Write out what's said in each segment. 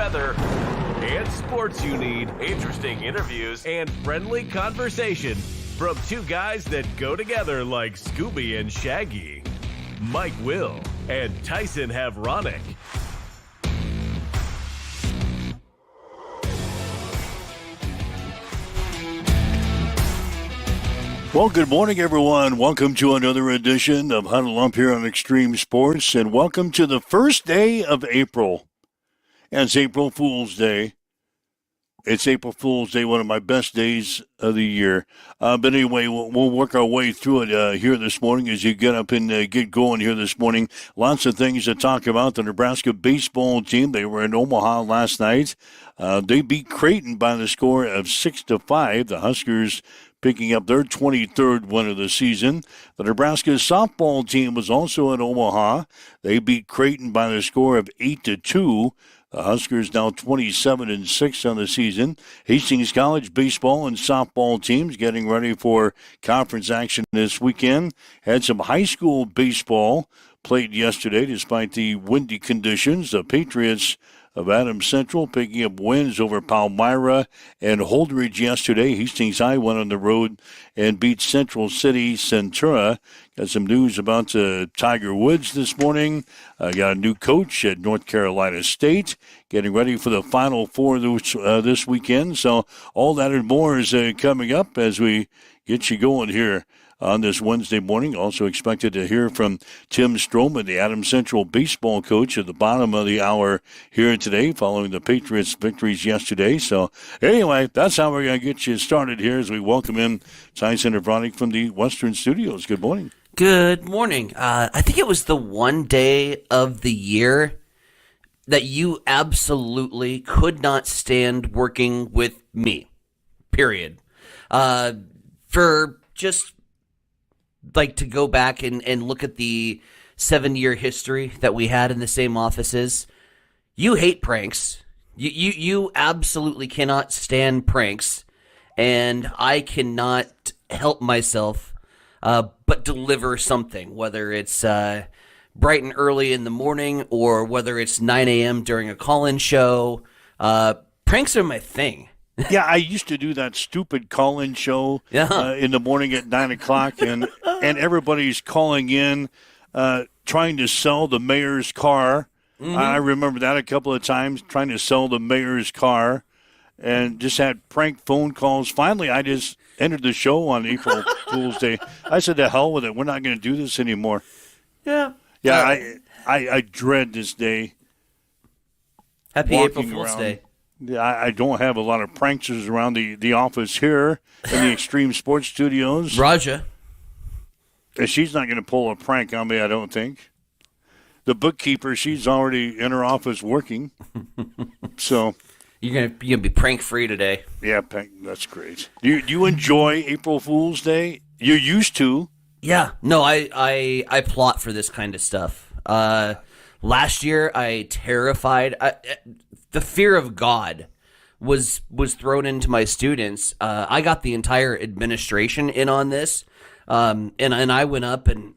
weather, and sports you need, interesting interviews, and friendly conversation from two guys that go together like Scooby and Shaggy. Mike Will and Tyson Havronic. Well, good morning, everyone. Welcome to another edition of Huddle Up here on Extreme Sports, and welcome to the first day of April. And it's April Fool's Day. It's April Fool's Day, one of my best days of the year. But anyway, we'll work our way through it here this morning as you get up and get going here this morning. Lots of things to talk about. The Nebraska baseball team, they were in Omaha last night. They beat Creighton by the score of 6-5. The Huskers picking up their 23rd win of the season. The Nebraska softball team was also in Omaha. They beat Creighton by the score of 8-2. The Huskers now 27-6 on the season. Hastings College baseball and softball teams getting ready for conference action this weekend. Had some high school baseball played yesterday despite the windy conditions. The Patriots of Adams Central picking up wins over Palmyra and Holdridge yesterday. Hastings High went on the road and beat Central City Centura. Got some news about Tiger Woods this morning. Got a new coach at North Carolina State, getting ready for the Final Four this weekend. So all that and more is coming up as we get you going here on this Wednesday morning. Also expected to hear from Tim Stroman, the Adams Central baseball coach, at the bottom of the hour here today following the Patriots' victories yesterday. So anyway, that's how we're going to get you started here as we welcome in Tyson Havronic from the Western Studios. Good morning. Good morning. I think it was the one day of the year that you absolutely could not stand working with me, period. For just like to go back and look at the 7-year history that we had in the same offices. You hate pranks. You absolutely cannot stand pranks, and I cannot help myself but deliver something, whether it's bright and early in the morning or whether it's 9 a.m. during a call-in show. Pranks are my thing. Yeah, I used to do that stupid call-in show in the morning at 9 o'clock, and everybody's calling in trying to sell the mayor's car. Mm-hmm. I remember that a couple of times, trying to sell the mayor's car, and just had prank phone calls. Finally, I just ended the show on April Fool's Day. I said, to hell with it. We're not going to do this anymore. Yeah. Yeah, I dread this day. Happy April Fool's Day. I don't have a lot of pranksters around the office here in the Extreme Sports Studios. Raja. She's not going to pull a prank on me, I don't think. The bookkeeper, she's already in her office working. So you're gonna be prank free today. Yeah, that's great. Do you enjoy April Fool's Day? You're used to. Yeah. No, I plot for this kind of stuff. Last year, the fear of God was thrown into my students. I got the entire administration in on this, and I went up, and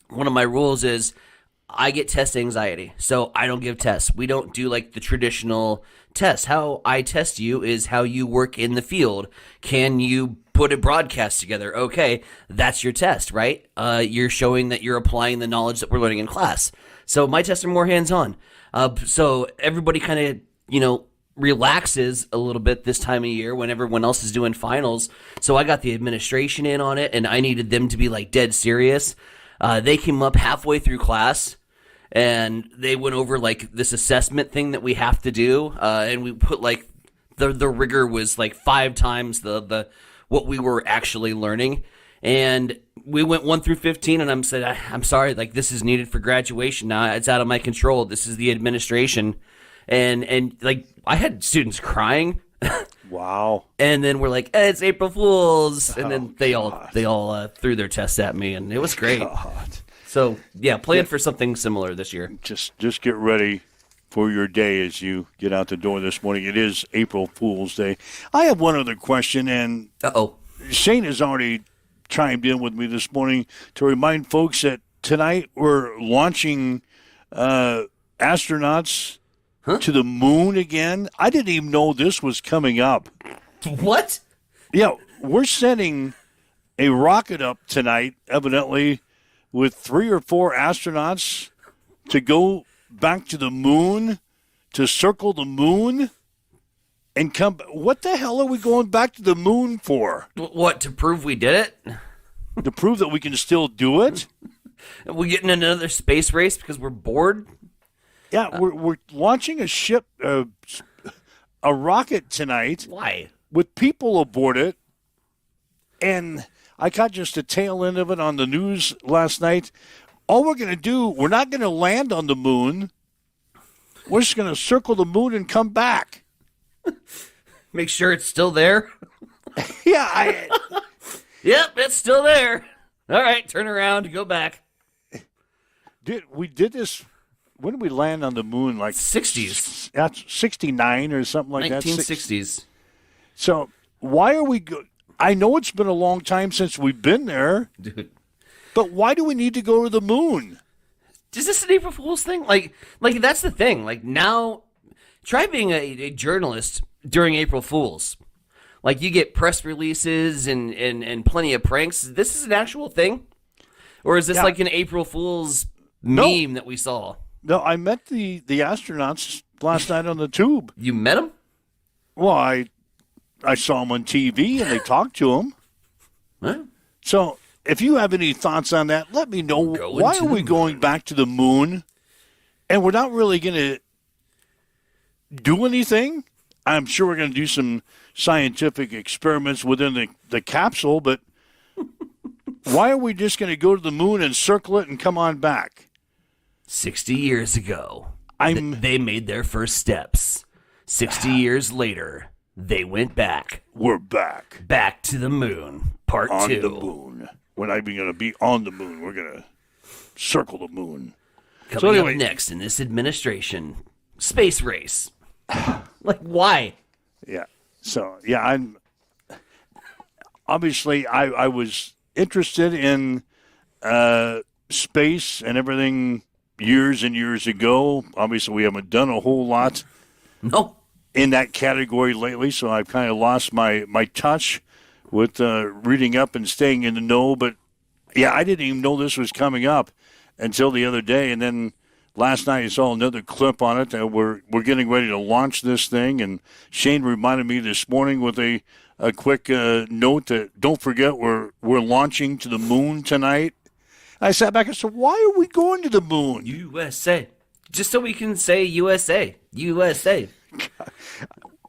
one of my rules is I get test anxiety, so I don't give tests. We don't do like the traditional test. How I test you is how you work in the field. Can you put a broadcast together? Okay, that's your test, right? You're showing that you're applying the knowledge that we're learning in class. So my tests are more hands-on. So everybody kind of, relaxes a little bit this time of year when everyone else is doing finals. So I got the administration in on it, and I needed them to be like dead serious. They came up halfway through class, and they went over like this assessment thing that we have to do, and we put like the rigor was like 5 times the what we were actually learning. And we went 1 through 15, and I'm sorry, like this is needed for graduation now. It's out of my control. This is the administration. And like I had students crying. Wow. And then we're like, hey, it's April Fool's. And then they all threw their tests at me, and it was great. God. So, yeah, plan for something similar this year. Just get ready for your day as you get out the door this morning. It is April Fool's Day. I have one other question, and Shane has already chimed in with me this morning to remind folks that tonight we're launching astronauts to the moon again. I didn't even know this was coming up. What? Yeah, we're sending a rocket up tonight, evidently, with 3 or 4 astronauts to go back to the moon, to circle the moon, and come. What the hell are we going back to the moon for? What, to prove we did it? To prove that we can still do it? Are we getting another space race because we're bored? Yeah, we're launching a ship, a rocket tonight. Why? With people aboard it, and I caught just a tail end of it on the news last night. All we're going to do, we're not going to land on the moon. We're just going to circle the moon and come back. Make sure it's still there? Yeah. Yep, it's still there. All right, turn around, go back. We did this, when did we land on the moon? Like 60s. That's 69 or something like 1960s. that. So why are we I know it's been a long time since we've been there. Dude. But why do we need to go to the moon? Is this an April Fool's thing? Like that's the thing. Like now, try being a journalist during April Fools. Like you get press releases and plenty of pranks. This is an actual thing? Or is this like an April Fool's meme that we saw? No, I met the astronauts last night on the tube. You met them? Well, I saw them on TV and they talked to them. Huh? So if you have any thoughts on that, let me know. Why are we going back to the moon and we're not really going to do anything? I'm sure we're going to do some scientific experiments within the capsule, but why are we just going to go to the moon and circle it and come on back? 60 years ago, they made their first steps. 60 years later, they went back. We're back. Back to the moon, part 2. On the moon. We're not even going to be on the moon. We're going to circle the moon. Coming up next in this administration, space race. Like, why? Yeah. So, yeah, I'm obviously I was interested in space and everything years and years ago. Obviously, we haven't done a whole lot in that category lately, so I've kind of lost my touch with reading up and staying in the know. But, yeah, I didn't even know this was coming up until the other day, and then last night I saw another clip on it. We're getting ready to launch this thing, and Shane reminded me this morning with a quick note that don't forget we're launching to the moon tonight. I sat back and said, why are we going to the moon? USA. Just so we can say USA. USA.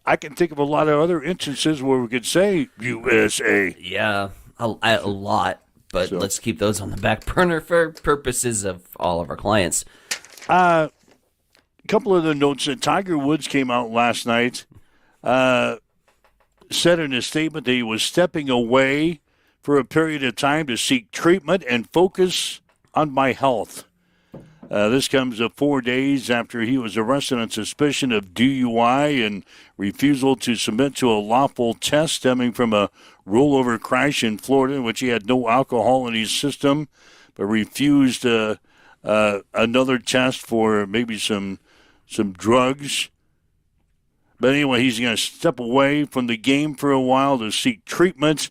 I can think of a lot of other instances where we could say USA. Yeah, a lot. But let's keep those on the back burner for purposes of all of our clients. A couple of the notes that Tiger Woods came out last night, said in his statement that he was stepping away for a period of time to seek treatment and focus on my health. This comes 4 days after he was arrested on suspicion of DUI and refusal to submit to a lawful test stemming from a rollover crash in Florida in which he had no alcohol in his system, but refused another test for maybe some drugs. But anyway, he's going to step away from the game for a while to seek treatment.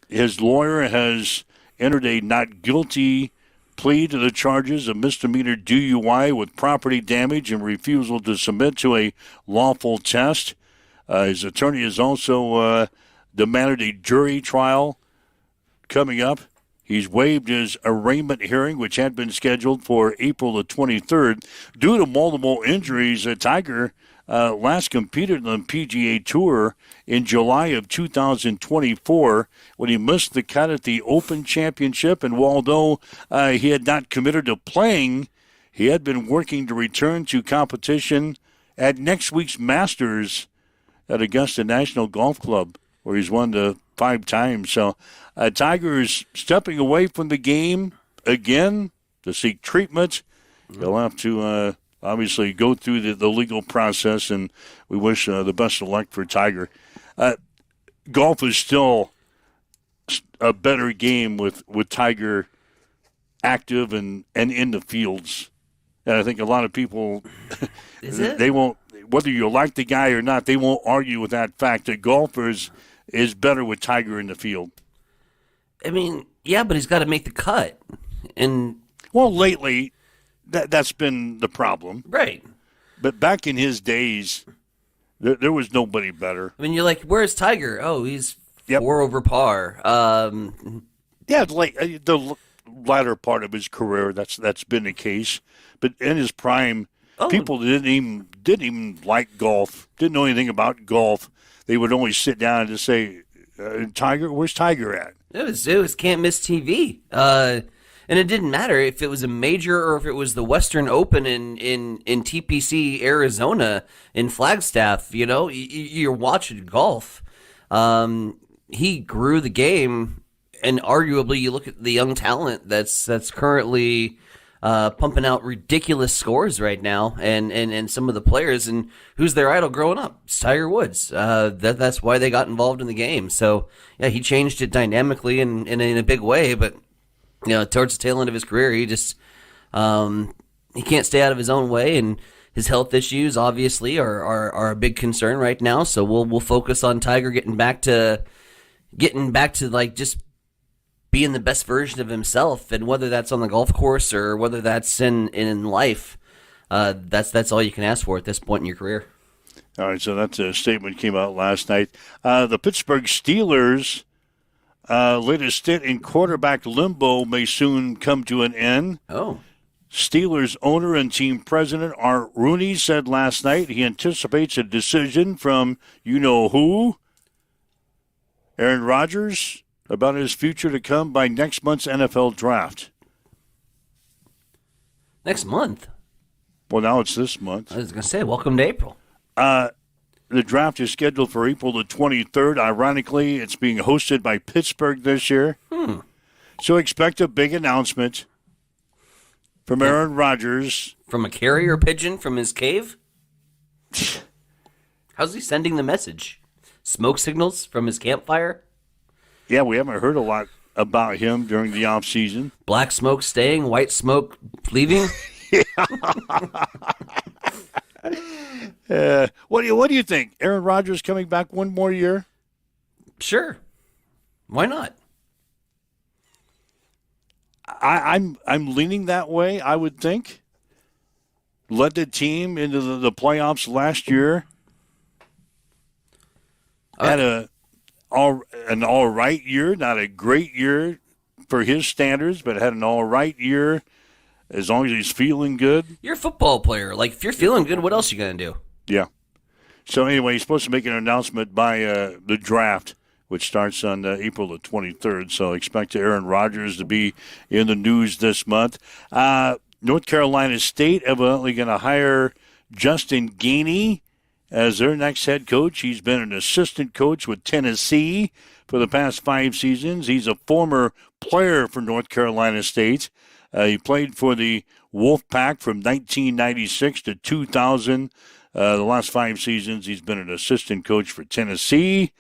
His lawyer has entered a not guilty plea to the charges of misdemeanor DUI with property damage and refusal to submit to a lawful test. His attorney has also demanded a jury trial coming up. He's waived his arraignment hearing, which had been scheduled for April the 23rd. Due to multiple injuries, Tiger last competed on the PGA Tour in July of 2024 when he missed the cut at the Open Championship. And although he had not committed to playing, he had been working to return to competition at next week's Masters at Augusta National Golf Club, where he's won the 5 times. So Tiger is stepping away from the game again to seek treatment. He'll have to obviously go through the legal process, and we wish the best of luck for Tiger. Golf is still a better game with Tiger active and in the fields. And I think a lot of people, Is it? they won't, whether you like the guy or not, they won't argue with that fact that golfers is better with Tiger in the field. I mean, yeah, but he's got to make the cut. And Well, lately, that's been the problem. right. But back in his days, there was nobody better. I mean, you're like, where's Tiger? Oh, he's Yep. 4 over par. Yeah, like the latter part of his career, that's been the case. But in his prime, people didn't even like golf, didn't know anything about golf. They would always sit down and just say, "Tiger, where's Tiger at?" It was can't miss TV. And it didn't matter if it was a major or if it was the Western Open in TPC Arizona in Flagstaff. You know, you're watching golf. He grew the game, and arguably, you look at the young talent that's currently pumping out ridiculous scores right now, and some of the players, and who's their idol growing up? It's Tiger Woods. That's why they got involved in the game. So yeah, he changed it dynamically and in a big way, but. You know, towards the tail end of his career, he just he can't stay out of his own way, and his health issues obviously are a big concern right now. So we'll focus on Tiger getting back to like just being the best version of himself, and whether that's on the golf course or whether that's in life, that's all you can ask for at this point in your career. All right, so that's a statement came out last night. The Pittsburgh Steelers. Latest stint in quarterback limbo may soon come to an end. Oh. Steelers owner and team president Art Rooney said last night he anticipates a decision from you-know-who, Aaron Rodgers, about his future to come by next month's NFL draft. Next month? Well, now it's this month. I was going to say, welcome to April. The draft is scheduled for April the 23rd. Ironically, it's being hosted by Pittsburgh this year. So expect a big announcement from Aaron Rodgers. From a carrier pigeon from his cave? How's he sending the message? Smoke signals from his campfire? Yeah, we haven't heard a lot about him during the offseason. Black smoke staying, white smoke leaving? What do you think? Aaron Rodgers coming back one more year? Sure. Why not? I'm leaning that way, I would think. Led the team into the playoffs last year. Had an all right year, not a great year for his standards, but had an all right year as long as he's feeling good. You're a football player. Like, if you're feeling good, what else are you going to do? Yeah. So anyway, he's supposed to make an announcement by the draft, which starts on April the 23rd. So expect Aaron Rodgers to be in the news this month. North Carolina State evidently going to hire Justin Gainey as their next head coach. He's been an assistant coach with Tennessee for the past 5 seasons. He's a former player for North Carolina State. He played for the Wolfpack from 1996 to 2000. The last 5 seasons, he's been an assistant coach for Tennessee.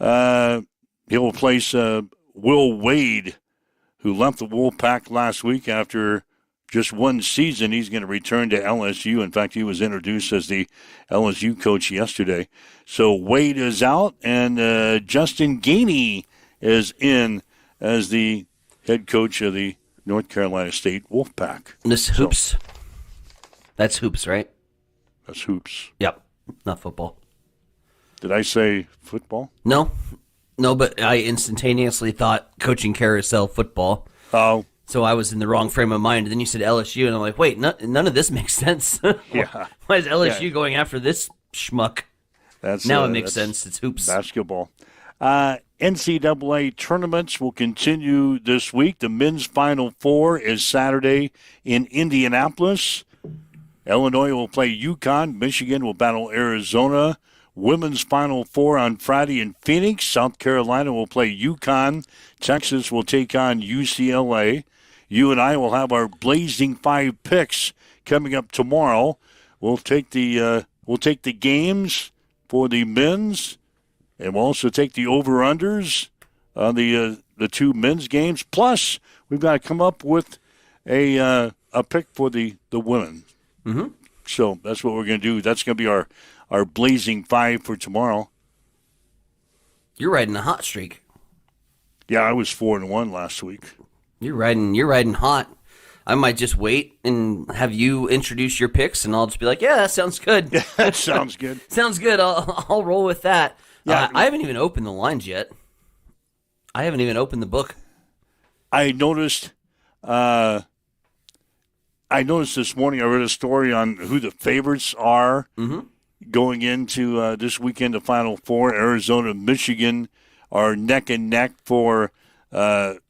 He'll replace Will Wade, who left the Wolfpack last week after just 1 season. He's going to return to LSU. In fact, he was introduced as the LSU coach yesterday. So Wade is out, and Justin Gainey is in as the head coach of the North Carolina State Wolfpack. This hoops. That's hoops, right? That's hoops. Yep. Not football. Did I say football? No, but I instantaneously thought coaching carousel football. Oh. So I was in the wrong frame of mind. And then you said LSU, and I'm like, wait, none of this makes sense. Yeah. Why is LSU going after this schmuck? Now it makes sense. It's hoops. Basketball. NCAA tournaments will continue this week. The men's Final Four is Saturday in Indianapolis. Illinois will play UConn. Michigan will battle Arizona. Women's Final Four on Friday in Phoenix. South Carolina will play UConn. Texas will take on UCLA. You and I will have our Blazing 5 picks coming up tomorrow. We'll take the games for the men's, and we'll also take the over-unders on the 2 men's games. Plus, we've got to come up with a a pick for the women. Mm-hmm. So that's what we're going to do. That's going to be our blazing five for tomorrow. You're riding a hot streak. Yeah, I was 4-1 last week. You're riding hot. I might just wait and have you introduce your picks, and I'll just be like, "Yeah, that sounds good." Yeah, that sounds good. Sounds good. I'll roll with that. Yeah, I haven't even opened the lines yet. I haven't even opened the book. I noticed. I noticed this morning. I read a story on who the favorites are going into this weekend. The Final Four: Arizona, Michigan, are neck and neck for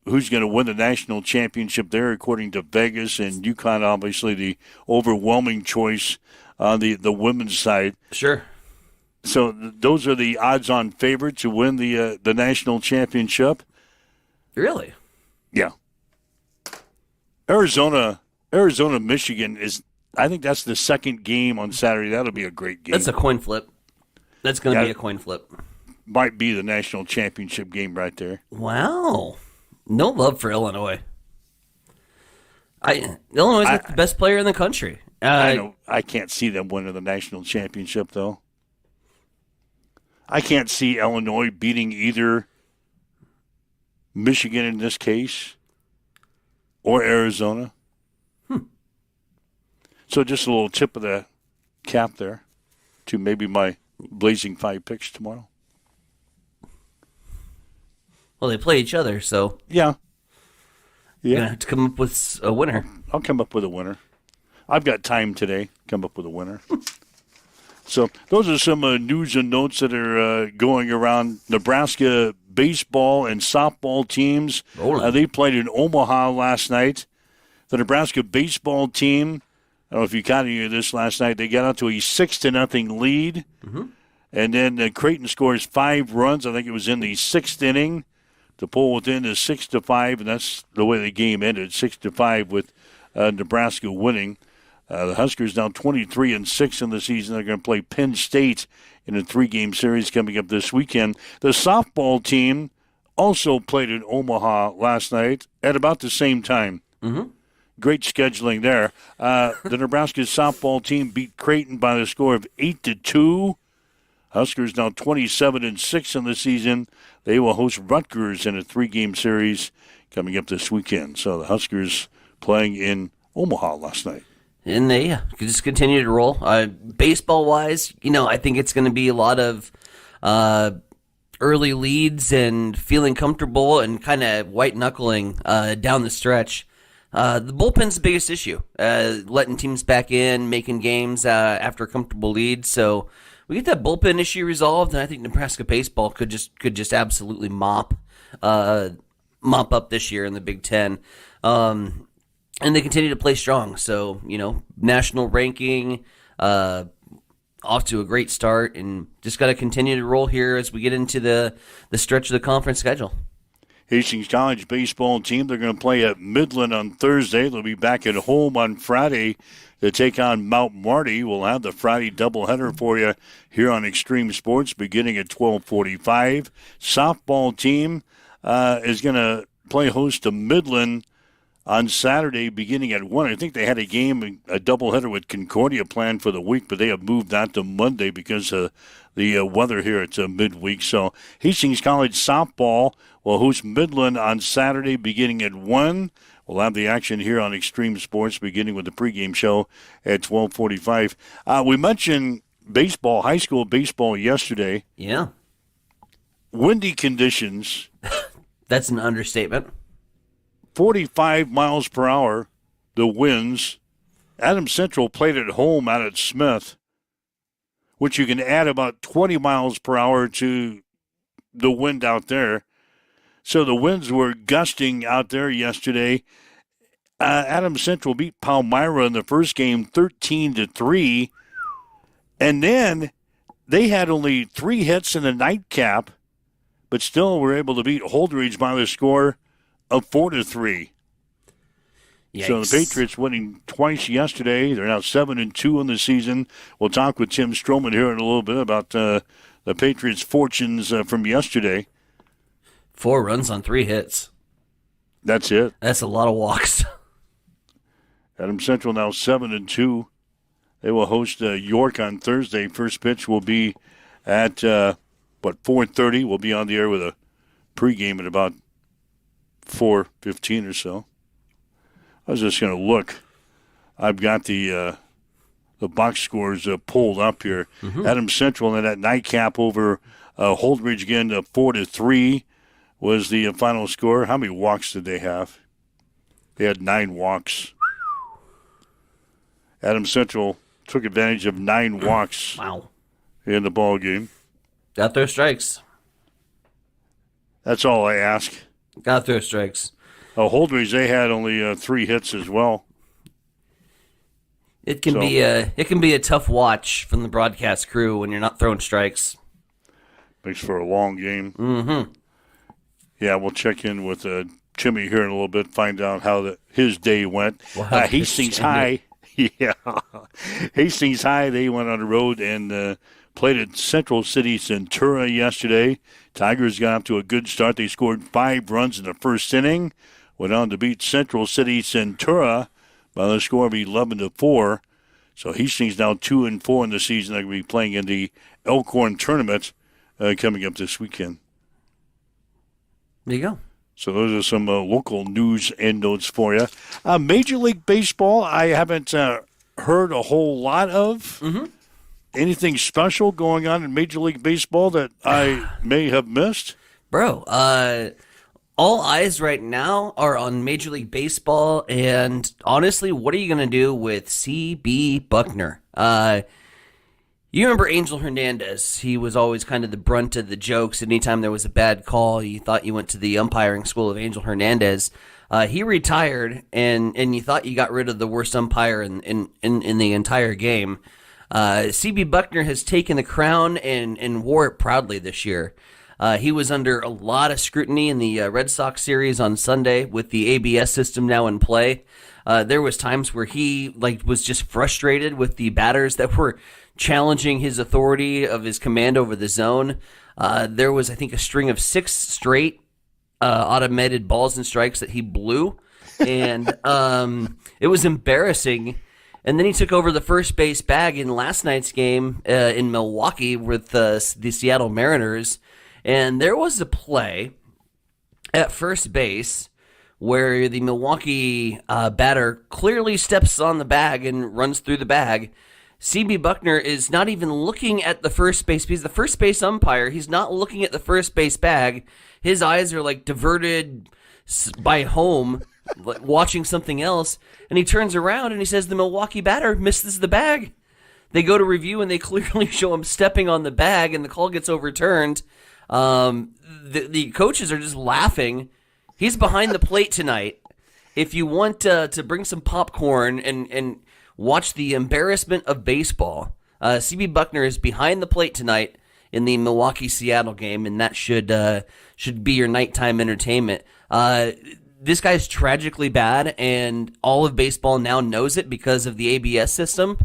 who's going to win the national championship there, according to Vegas, and UConn. Obviously, the overwhelming choice on the women's side. Sure. So those are the odds-on favorites to win the national championship. Really? Yeah. Arizona, Michigan is. I think that's the second game on Saturday. That'll be a great game. That's a coin flip. That's going to be a coin flip. Might be the national championship game right there. Wow. No love for Illinois. Illinois is the best player in the country. I know. I can't see them winning the national championship, though. I can't see Illinois beating either Michigan in this case or Arizona. So just a little tip of the cap there to maybe my Blazing 5 picks tomorrow. Well, they play each other, so Yeah. you're going to have to come up with a winner. I'll come up with a winner. I've got time today. Come up with a winner. So those are some news and notes that are going around. Nebraska baseball and softball teams. They played in Omaha last night. The Nebraska baseball team, I don't know if you caught any of this last night, they got out to a 6-0 lead. Mm-hmm. And then Creighton scores 5 runs. I think it was in the 6th inning to pull within the 6-5, and that's the way the game ended, 6-5 with Nebraska winning. The Huskers now 23-6 in the season. They're going to play Penn State in a 3-game series coming up this weekend. The softball team also played in Omaha last night at about the same time. Mm-hmm. Great scheduling there. The Nebraska softball team beat Creighton by the score of 8-2. Huskers now 27-6 in the season. They will host Rutgers in a 3-game series coming up this weekend. So the Huskers playing in Omaha last night. And they just continue to roll. Baseball-wise, I think it's going to be a lot of early leads and feeling comfortable and kind of white-knuckling down the stretch. The bullpen's the biggest issue, letting teams back in, making games after a comfortable lead. So we get that bullpen issue resolved, and I think Nebraska baseball could just absolutely mop up this year in the Big Ten. And they continue to play strong. So, national ranking, off to a great start, and just got to continue to roll here as we get into the stretch of the conference schedule. Hastings College baseball team, they're going to play at Midland on Thursday. They'll be back at home on Friday to take on Mount Marty. We'll have the Friday doubleheader for you here on Extreme Sports beginning at 12:45. Softball team is going to play host to Midland on Saturday beginning at 1. I think they had a game, a doubleheader with Concordia planned for the week, but they have moved that to Monday because of the weather here at midweek. So Hastings College softball will host Midland on Saturday beginning at 1. We'll have the action here on Extreme Sports beginning with the pregame show at 12:45. We mentioned baseball, high school baseball yesterday. Yeah. Windy conditions. That's an understatement. 45 miles per hour, the winds. Adams Central played at home out at Smith, which you can add about 20 miles per hour to the wind out there. So the winds were gusting out there yesterday. Adams Central beat Palmyra in the first game 13-3. And then they had only 3 hits in the nightcap, but still were able to beat Holdridge by the score of 4-3. Yikes. So the Patriots winning twice yesterday. They're now 7-2 in the season. We'll talk with Tim Stroman here in a little bit about the Patriots' fortunes from yesterday. 4 runs on 3 hits. That's it. That's a lot of walks. Adams Central now 7-2. They will host York on Thursday. First pitch will be at 4:30. We'll be on the air with a pregame at about 4:15 or so. I was just going to look. I've got the box scores pulled up here. Mm-hmm. Adams Central in that nightcap over Holdridge again, 4-3 was the final score. How many walks did they have? They had 9 walks. Adams Central took advantage of 9 walks. Wow. In the ball game. Got their strikes. That's all I ask. Got their strikes. Holdridge, they had only 3 hits as well. It can be a tough watch from the broadcast crew when you're not throwing strikes. Makes for a long game. Mm-hmm. Yeah, we'll check in with Jimmy here in a little bit, find out how his day went. Hastings High. Yeah. Hastings High, they went on the road and played at Central City Centura yesterday. Tigers got off to a good start. They scored 5 runs in the first inning. Went on to beat Central City Centura by the score of 11-4. So Hastings now 2-4 in the season. They're going to be playing in the Elkhorn tournament coming up this weekend. There you go. So those are some local news and notes for you. Major League Baseball, I haven't heard a whole lot of. Mm-hmm. Anything special going on in Major League Baseball that I may have missed? Bro, all eyes right now are on Major League Baseball, and honestly, what are you going to do with C.B. Buckner? You remember Angel Hernandez. He was always kind of the brunt of the jokes. Anytime there was a bad call, you thought you went to the umpiring school of Angel Hernandez. He retired, and you thought you got rid of the worst umpire in the entire game. C.B. Buckner has taken the crown and wore it proudly this year. He was under a lot of scrutiny in the Red Sox series on Sunday with the ABS system now in play. There was times where he was just frustrated with the batters that were challenging his authority of his command over the zone. There was, I think, a string of 6 straight automated balls and strikes that he blew, and it was embarrassing. And then he took over the first base bag in last night's game in Milwaukee with the Seattle Mariners. And there was a play at first base where the Milwaukee batter clearly steps on the bag and runs through the bag. C.B. Buckner is not even looking at the first base. He's the first base umpire. He's not looking at the first base bag. His eyes are diverted by home, watching something else. And he turns around and he says the Milwaukee batter misses the bag. They go to review and they clearly show him stepping on the bag, and the call gets overturned. The coaches are just laughing. He's behind the plate tonight. If you want to bring some popcorn and watch the embarrassment of baseball, C.B. Buckner is behind the plate tonight in the Milwaukee-Seattle game, and that should be your nighttime entertainment. This guy's tragically bad, and all of baseball now knows it because of the ABS system,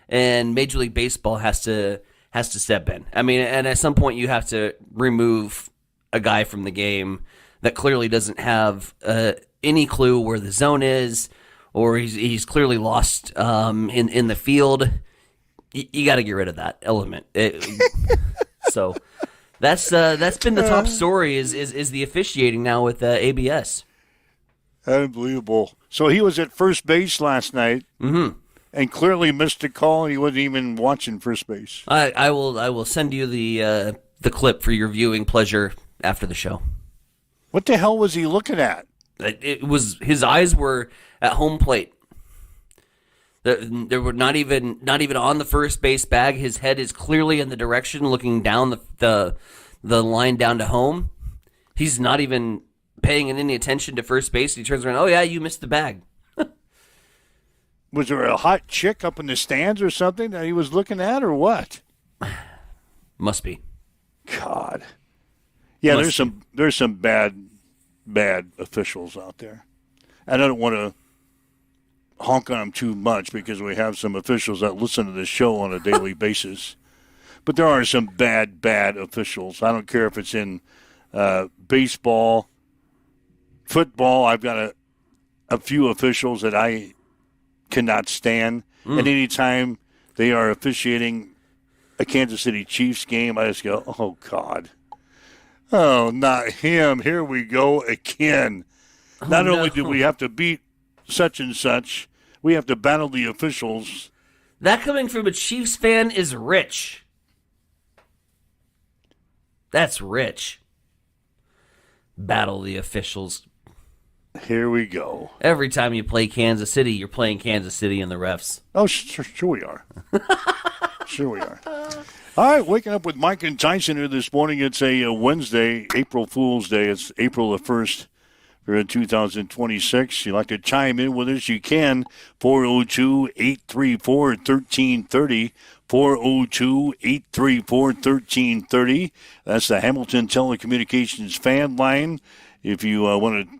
and Major League Baseball has to step in. I mean, and at some point you have to remove a guy from the game that clearly doesn't have any clue where the zone is, or he's clearly lost in the field. You got to get rid of that element. So that's been the top story is the officiating now with ABS. Unbelievable. So he was at first base last night. Mm-hmm. And clearly missed a call, and he wasn't even watching first base. I will send you the clip for your viewing pleasure after the show. What the hell was he looking at? It was his eyes were at home plate. They were not even on the first base bag. His head is clearly in the direction looking down the line down to home. He's not even paying any attention to first base. He turns around. Oh yeah, you missed the bag. Was there a hot chick up in the stands or something that he was looking at, or what? Must be. God. Yeah, there's some bad officials out there. And I don't want to honk on them too much because we have some officials that listen to this show on a daily basis. But there are some bad officials. I don't care if it's in baseball, football. I've got a few officials that I cannot stand. And any time they are officiating a Kansas City Chiefs game, I just go, oh, God. Oh, not him. Here we go again. Not only do we have to beat such and such, we have to battle the officials. That coming from a Chiefs fan is rich. That's rich. Battle the officials. Here we go. Every time you play Kansas City, you're playing Kansas City and the refs. Oh, sure we are. Sure we are. All right, waking up with Mike and Tyson here this morning. It's a Wednesday, April Fool's Day. It's April the 1st for 2026. You'd like to chime in with us, you can. 402-834-1330. 402-834-1330. That's the Hamilton Telecommunications fan line. If you want to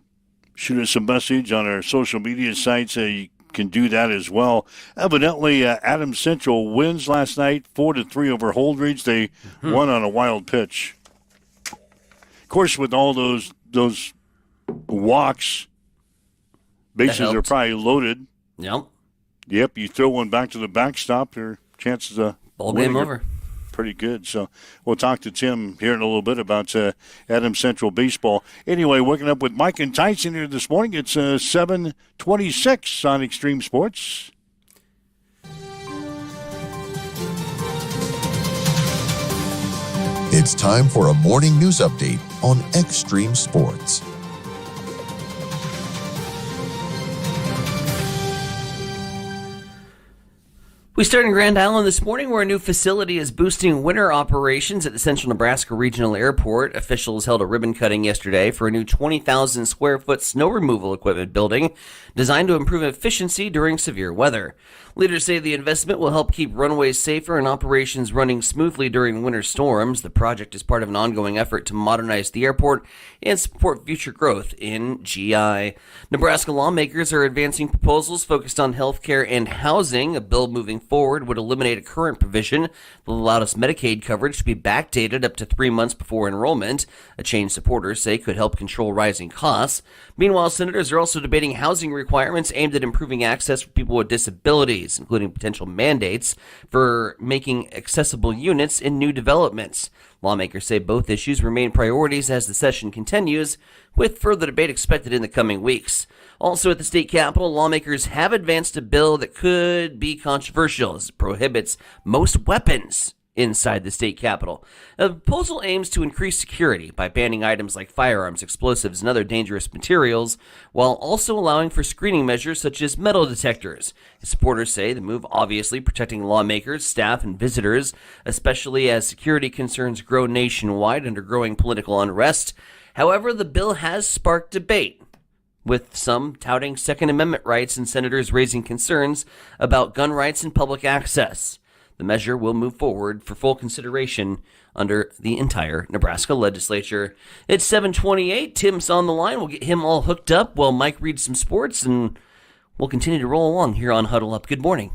shoot us a message on our social media sites, you can do that as well. Evidently, Adams Central wins last night, 4-3 over Holdridge. They won on a wild pitch. Of course, with all those walks, bases are probably loaded. Yep. Yep, you throw one back to the backstop, your chances of ball game over. Pretty good. So we'll talk to Tim here in a little bit about Adams Central baseball. Anyway, waking up with Mike and Tyson here this morning. It's 7:26 on Extreme Sports. It's time for a morning news update on Extreme Sports. We start in Grand Island this morning, where a new facility is boosting winter operations at the Central Nebraska Regional Airport. Officials held a ribbon cutting yesterday for a new 20,000 square foot snow removal equipment building designed to improve efficiency during severe weather. Leaders say the investment will help keep runways safer and operations running smoothly during winter storms. The project is part of an ongoing effort to modernize the airport and support future growth in GI. Nebraska lawmakers are advancing proposals focused on health care and housing. A bill moving forward would eliminate a current provision that allowed us Medicaid coverage to be backdated up to 3 months before enrollment, a change supporters say could help control rising costs. Meanwhile, senators are also debating housing requirements aimed at improving access for people with disabilities, including potential mandates for making accessible units in new developments. Lawmakers say both issues remain priorities as the session continues, with further debate expected in the coming weeks. Also at the state capitol, lawmakers have advanced a bill that could be controversial as it prohibits most weapons inside the state capitol. The proposal aims to increase security by banning items like firearms, explosives, and other dangerous materials, while also allowing for screening measures such as metal detectors. Supporters say the move obviously protecting lawmakers, staff, and visitors, especially as security concerns grow nationwide under growing political unrest. However, the bill has sparked debate, with some touting Second Amendment rights and senators raising concerns about gun rights and public access. The measure will move forward for full consideration under the entire Nebraska legislature. It's 7:28. Tim's on the line. We'll get him all hooked up while Mike reads some sports, and we'll continue to roll along here on Huddle Up. Good morning.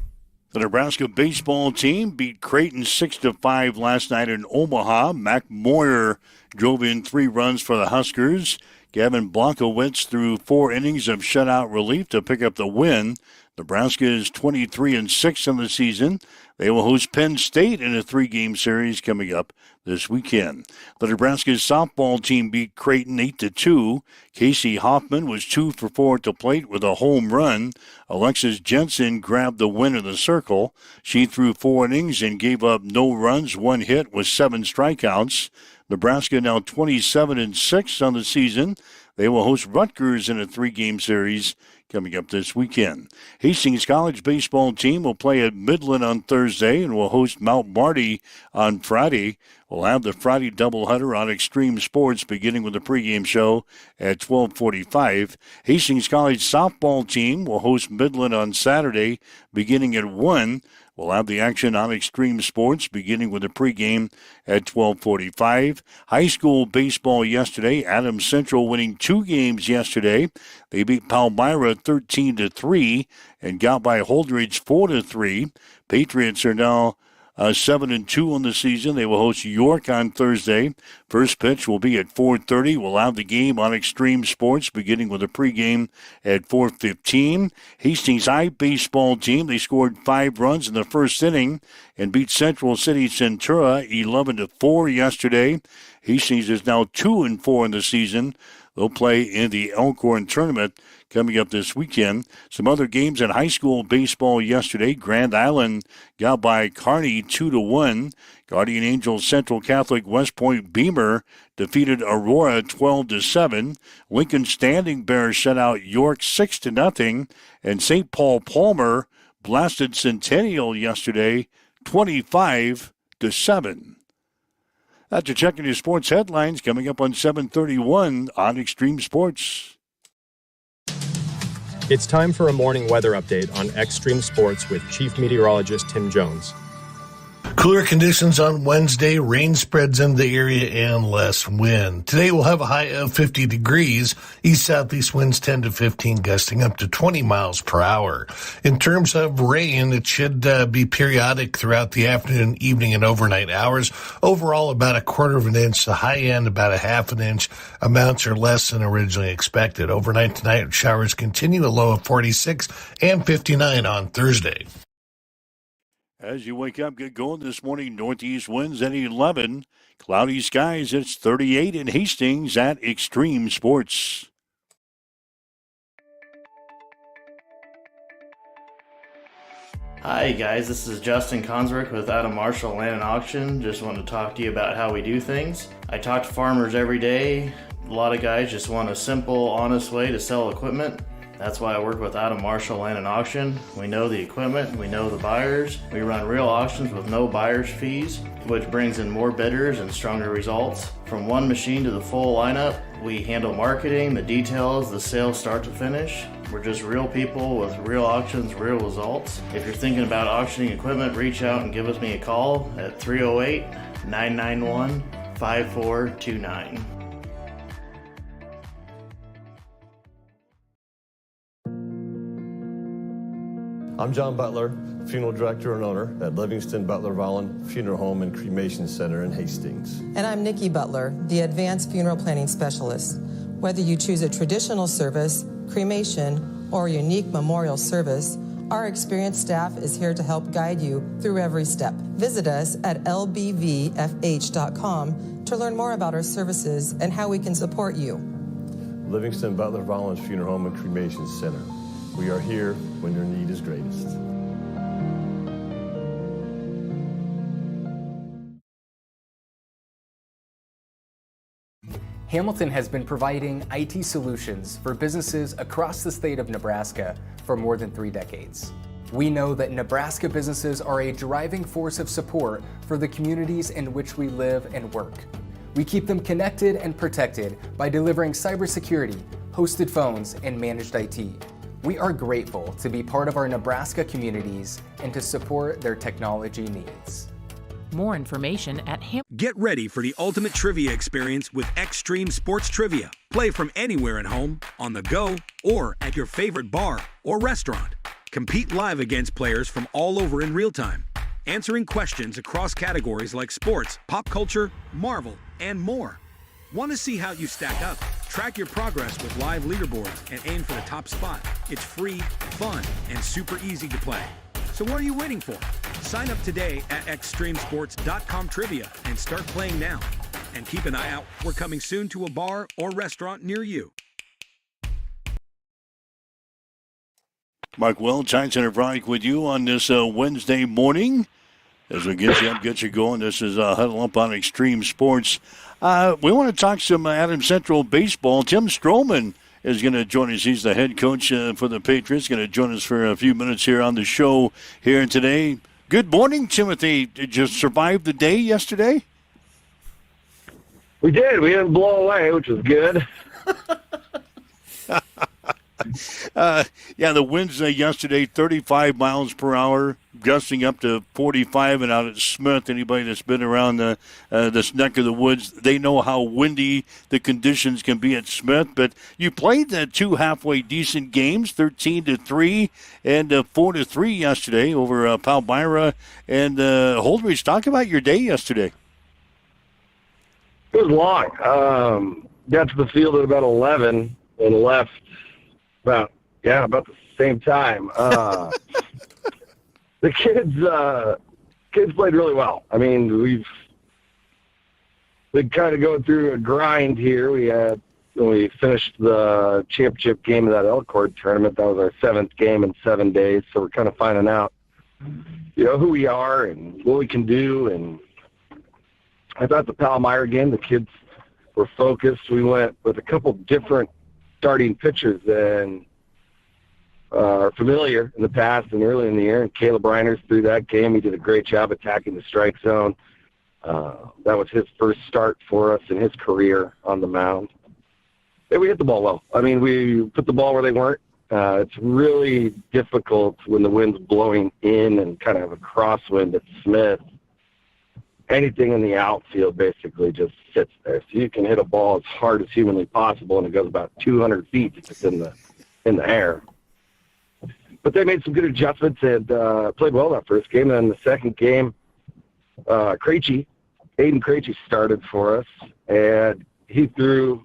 The Nebraska baseball team beat Creighton 6-5 last night in Omaha. Mac Moyer drove in 3 runs for the Huskers. Gavin Blankowitz threw 4 innings of shutout relief to pick up the win. Nebraska is 23-6 in the season. They will host Penn State in a 3-game series coming up this weekend. The Nebraska softball team beat Creighton 8-2. Casey Hoffman was 2 for 4 at the plate with a home run. Alexis Jensen grabbed the win in the circle. She threw 4 innings and gave up no runs, 1 hit with 7 strikeouts. Nebraska now 27-6 on the season. They will host Rutgers in a 3-game series coming up this weekend. Hastings College baseball team will play at Midland on Thursday and will host Mount Marty on Friday. We'll have the Friday doubleheader on Extreme Sports beginning with the pregame show at 12:45. Hastings College softball team will host Midland on Saturday beginning at 1. We'll have the action on Extreme Sports beginning with the pregame at 12:45. High school baseball yesterday. Adams Central winning 2 games yesterday. They beat Palmyra 13-3 and got by Holdridge 4-3. Patriots are now 7-2 on the season. They will host York on Thursday. First pitch will be at 4:30. We'll have the game on Extreme Sports, beginning with a pregame at 4:15. Hastings High baseball team, they scored 5 runs in the first inning and beat Central City Centura 11-4 yesterday. Hastings is now 2-4 in the season. They'll play in the Elkhorn tournament coming up this weekend. Some other games in high school baseball yesterday. Grand Island got by Kearney 2-1. Guardian Angels Central Catholic West Point Beamer defeated Aurora 12-7. Lincoln Standing Bears shut out York 6-0. And St. Paul Palmer blasted Centennial yesterday 25-7. After checking your sports headlines, coming up on 7:31 on Extreme Sports. It's time for a morning weather update on Extreme Sports with Chief Meteorologist Tim Jones. Cooler conditions on Wednesday, rain spreads in the area and less wind. Today we'll have a high of 50 degrees, east-southeast winds 10 to 15, gusting up to 20 miles per hour. In terms of rain, it should be periodic throughout the afternoon, evening, and overnight hours. Overall, about a quarter of an inch, the high end about a half an inch. Amounts are less than originally expected. Overnight tonight, showers continue, a low of 46 and 59 on Thursday. As you wake up, get going this morning. Northeast winds at 11. Cloudy skies, it's 38 in Hastings at Extreme Sports. Hi guys, this is Justin Consrick with Adam Marshall Land and Auction. Just want to talk to you about how we do things. I talk to farmers every day. A lot of guys just want a simple, honest way to sell equipment. That's why I work with Adam Marshall Land and Auction. We know the equipment, we know the buyers. We run real auctions with no buyer's fees, which brings in more bidders and stronger results. From one machine to the full lineup, we handle marketing, the details, the sales start to finish. We're just real people with real auctions, real results. If you're thinking about auctioning equipment, reach out and give me a call at 308-991-5429. I'm John Butler, funeral director and owner at Livingston Butler Vollen Funeral Home and Cremation Center in Hastings. And I'm Nikki Butler, the advanced funeral planning specialist. Whether you choose a traditional service, cremation, or a unique memorial service, our experienced staff is here to help guide you through every step. Visit us at lbvfh.com to learn more about our services and how we can support you. Livingston Butler Vollen Funeral Home and Cremation Center. We are here when your need is greatest. Hamilton has been providing IT solutions for businesses across the state of Nebraska for more than 3 decades. We know that Nebraska businesses are a driving force of support for the communities in which we live and work. We keep them connected and protected by delivering cybersecurity, hosted phones, and managed IT. We are grateful to be part of our Nebraska communities and to support their technology needs. More information at Get ready for the ultimate trivia experience with Extreme Sports Trivia. Play from anywhere at home, on the go, or at your favorite bar or restaurant. Compete live against players from all over in real time, answering questions across categories like sports, pop culture, Marvel, and more. Want to see how you stack up? Track your progress with live leaderboards and aim for the top spot. It's free, fun, and super easy to play. So what are you waiting for? Sign up today at extremesports.com trivia and start playing now. And keep an eye out. We're coming soon to a bar or restaurant near you. Mark Will, Giant Center Product with you on this Wednesday morning. As we get you up, get you going, this is Huddle Up on Extreme Sports. We want to talk some Adams Central baseball. Tim Stroman is going to join us. He's the head coach for the Patriots. Going to join us for a few minutes here on the show here today. Good morning, Timothy. Did you survive the day yesterday? We did. We didn't blow away, which was good. Yeah, the winds yesterday, 35 miles per hour, gusting up to 45, and out at Smith, anybody that's been around this neck of the woods, they know how windy the conditions can be at Smith. But you played the two halfway decent games, 13-3 and 4-3 yesterday over Palmyra and Holdridge. Talk about your day yesterday. It was long. Got to the field at about 11 and left about the same time. The kids played really well. I mean, we've been kind of going through a grind here. We finished the championship game of that Elkhorn tournament. That was our 7th game in 7 days. So we're kind of finding out, who we are and what we can do. And I thought the Palmyra game, the kids were focused. We went with a couple different starting pitchers than are familiar in the past and early in the year. And Caleb Reiners threw that game. He did a great job attacking the strike zone. That was his first start for us in his career on the mound. And we hit the ball well. I mean, we put the ball where they weren't. It's really difficult when the wind's blowing in and kind of a crosswind at Smith. Anything in the outfield basically just sits there. So you can hit a ball as hard as humanly possible, and it goes about 200 feet if it's in the air. But they made some good adjustments and played well that first game. And then the second game, Aiden Krejci started for us, and he threw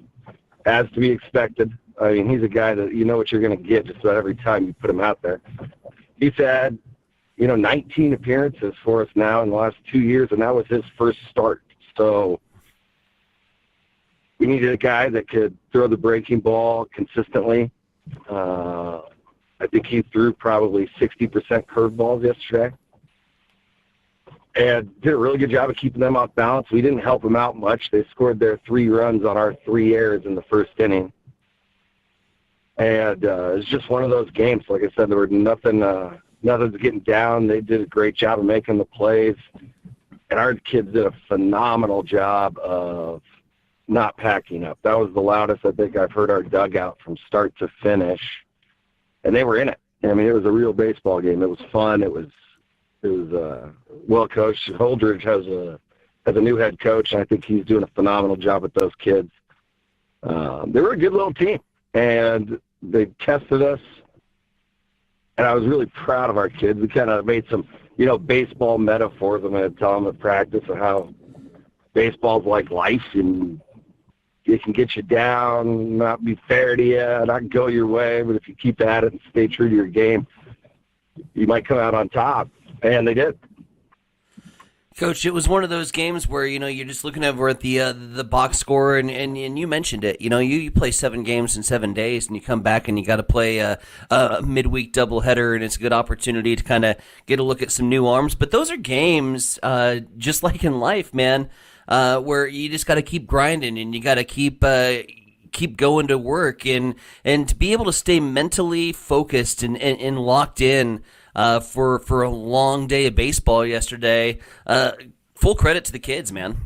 as to be expected. I mean, he's a guy that you know what you're going to get just about every time you put him out there. He's had 19 appearances for us now in the last 2 years, and that was his first start. So we needed a guy that could throw the breaking ball consistently. I think he threw probably 60% curveballs yesterday and did a really good job of keeping them off balance. We didn't help them out much. They scored their 3 runs on our 3 errors in the first inning. And it's just one of those games. Like I said, there were nothing's getting down. They did a great job of making the plays. And our kids did a phenomenal job of not packing up. That was the loudest I think I've heard our dugout from start to finish. And they were in it. I mean, it was a real baseball game. It was fun. It was well coached. Holdridge has a new head coach, and I think he's doing a phenomenal job with those kids. They were a good little team, and they tested us. And I was really proud of our kids. We kind of made some, baseball metaphors. I'm going to tell them at practice of how baseball's like life, and it can get you down, not be fair to you, not go your way. But if you keep at it and stay true to your game, you might come out on top. And they did. Coach, it was one of those games where, you're just looking over at the box score, and you mentioned it. You play 7 games in 7 days, and you come back and you got to play a midweek doubleheader, and it's a good opportunity to kind of get a look at some new arms. But those are games, just like in life, man, where you just got to keep grinding, and you got to keep going to work, and to be able to stay mentally focused and locked in. For a long day of baseball yesterday. Full credit to the kids, man.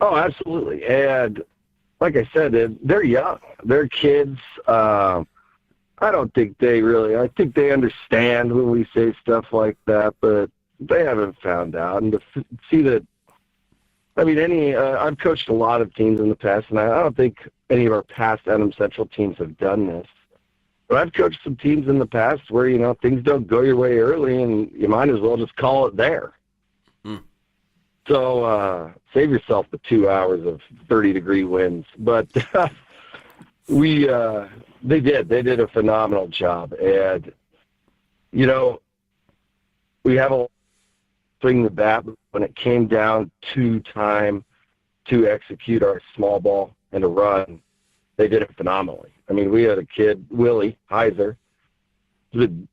Oh, absolutely. And like I said, they're young. They're kids. I don't think I think they understand when we say stuff like that, but they haven't found out. And to see that, I've coached a lot of teams in the past, and I don't think any of our past Adams Central teams have done this. But I've coached some teams in the past where, things don't go your way early, and you might as well just call it there. So save yourself the 2 hours of 30-degree winds. But they did a phenomenal job. And, we have a swing the bat when it came down to time to execute our small ball and a run. They did it phenomenally. We had a kid, Willie Heiser, did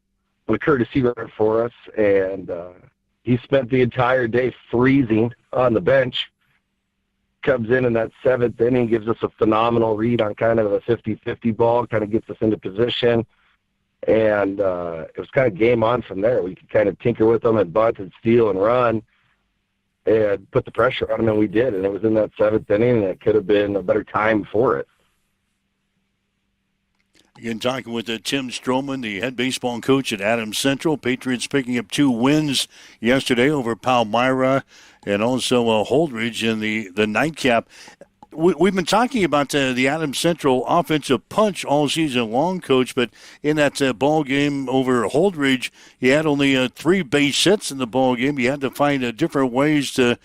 a courtesy runner for us, and he spent the entire day freezing on the bench. Comes in that 7th inning, gives us a phenomenal read on kind of a 50-50 ball, kind of gets us into position, and it was kind of game on from there. We could kind of tinker with them and bunt and steal and run and put the pressure on them, and we did. And it was in that 7th inning, and it could have been a better time for it. Again, talking with Tim Stroman, the head baseball coach at Adams Central. Patriots picking up 2 wins yesterday over Palmyra and also Holdridge in the nightcap. We've been talking about the Adams Central offensive punch all season long, Coach, but in that ball game over Holdridge, you had only 3 base hits in the ball game. You had to find different ways to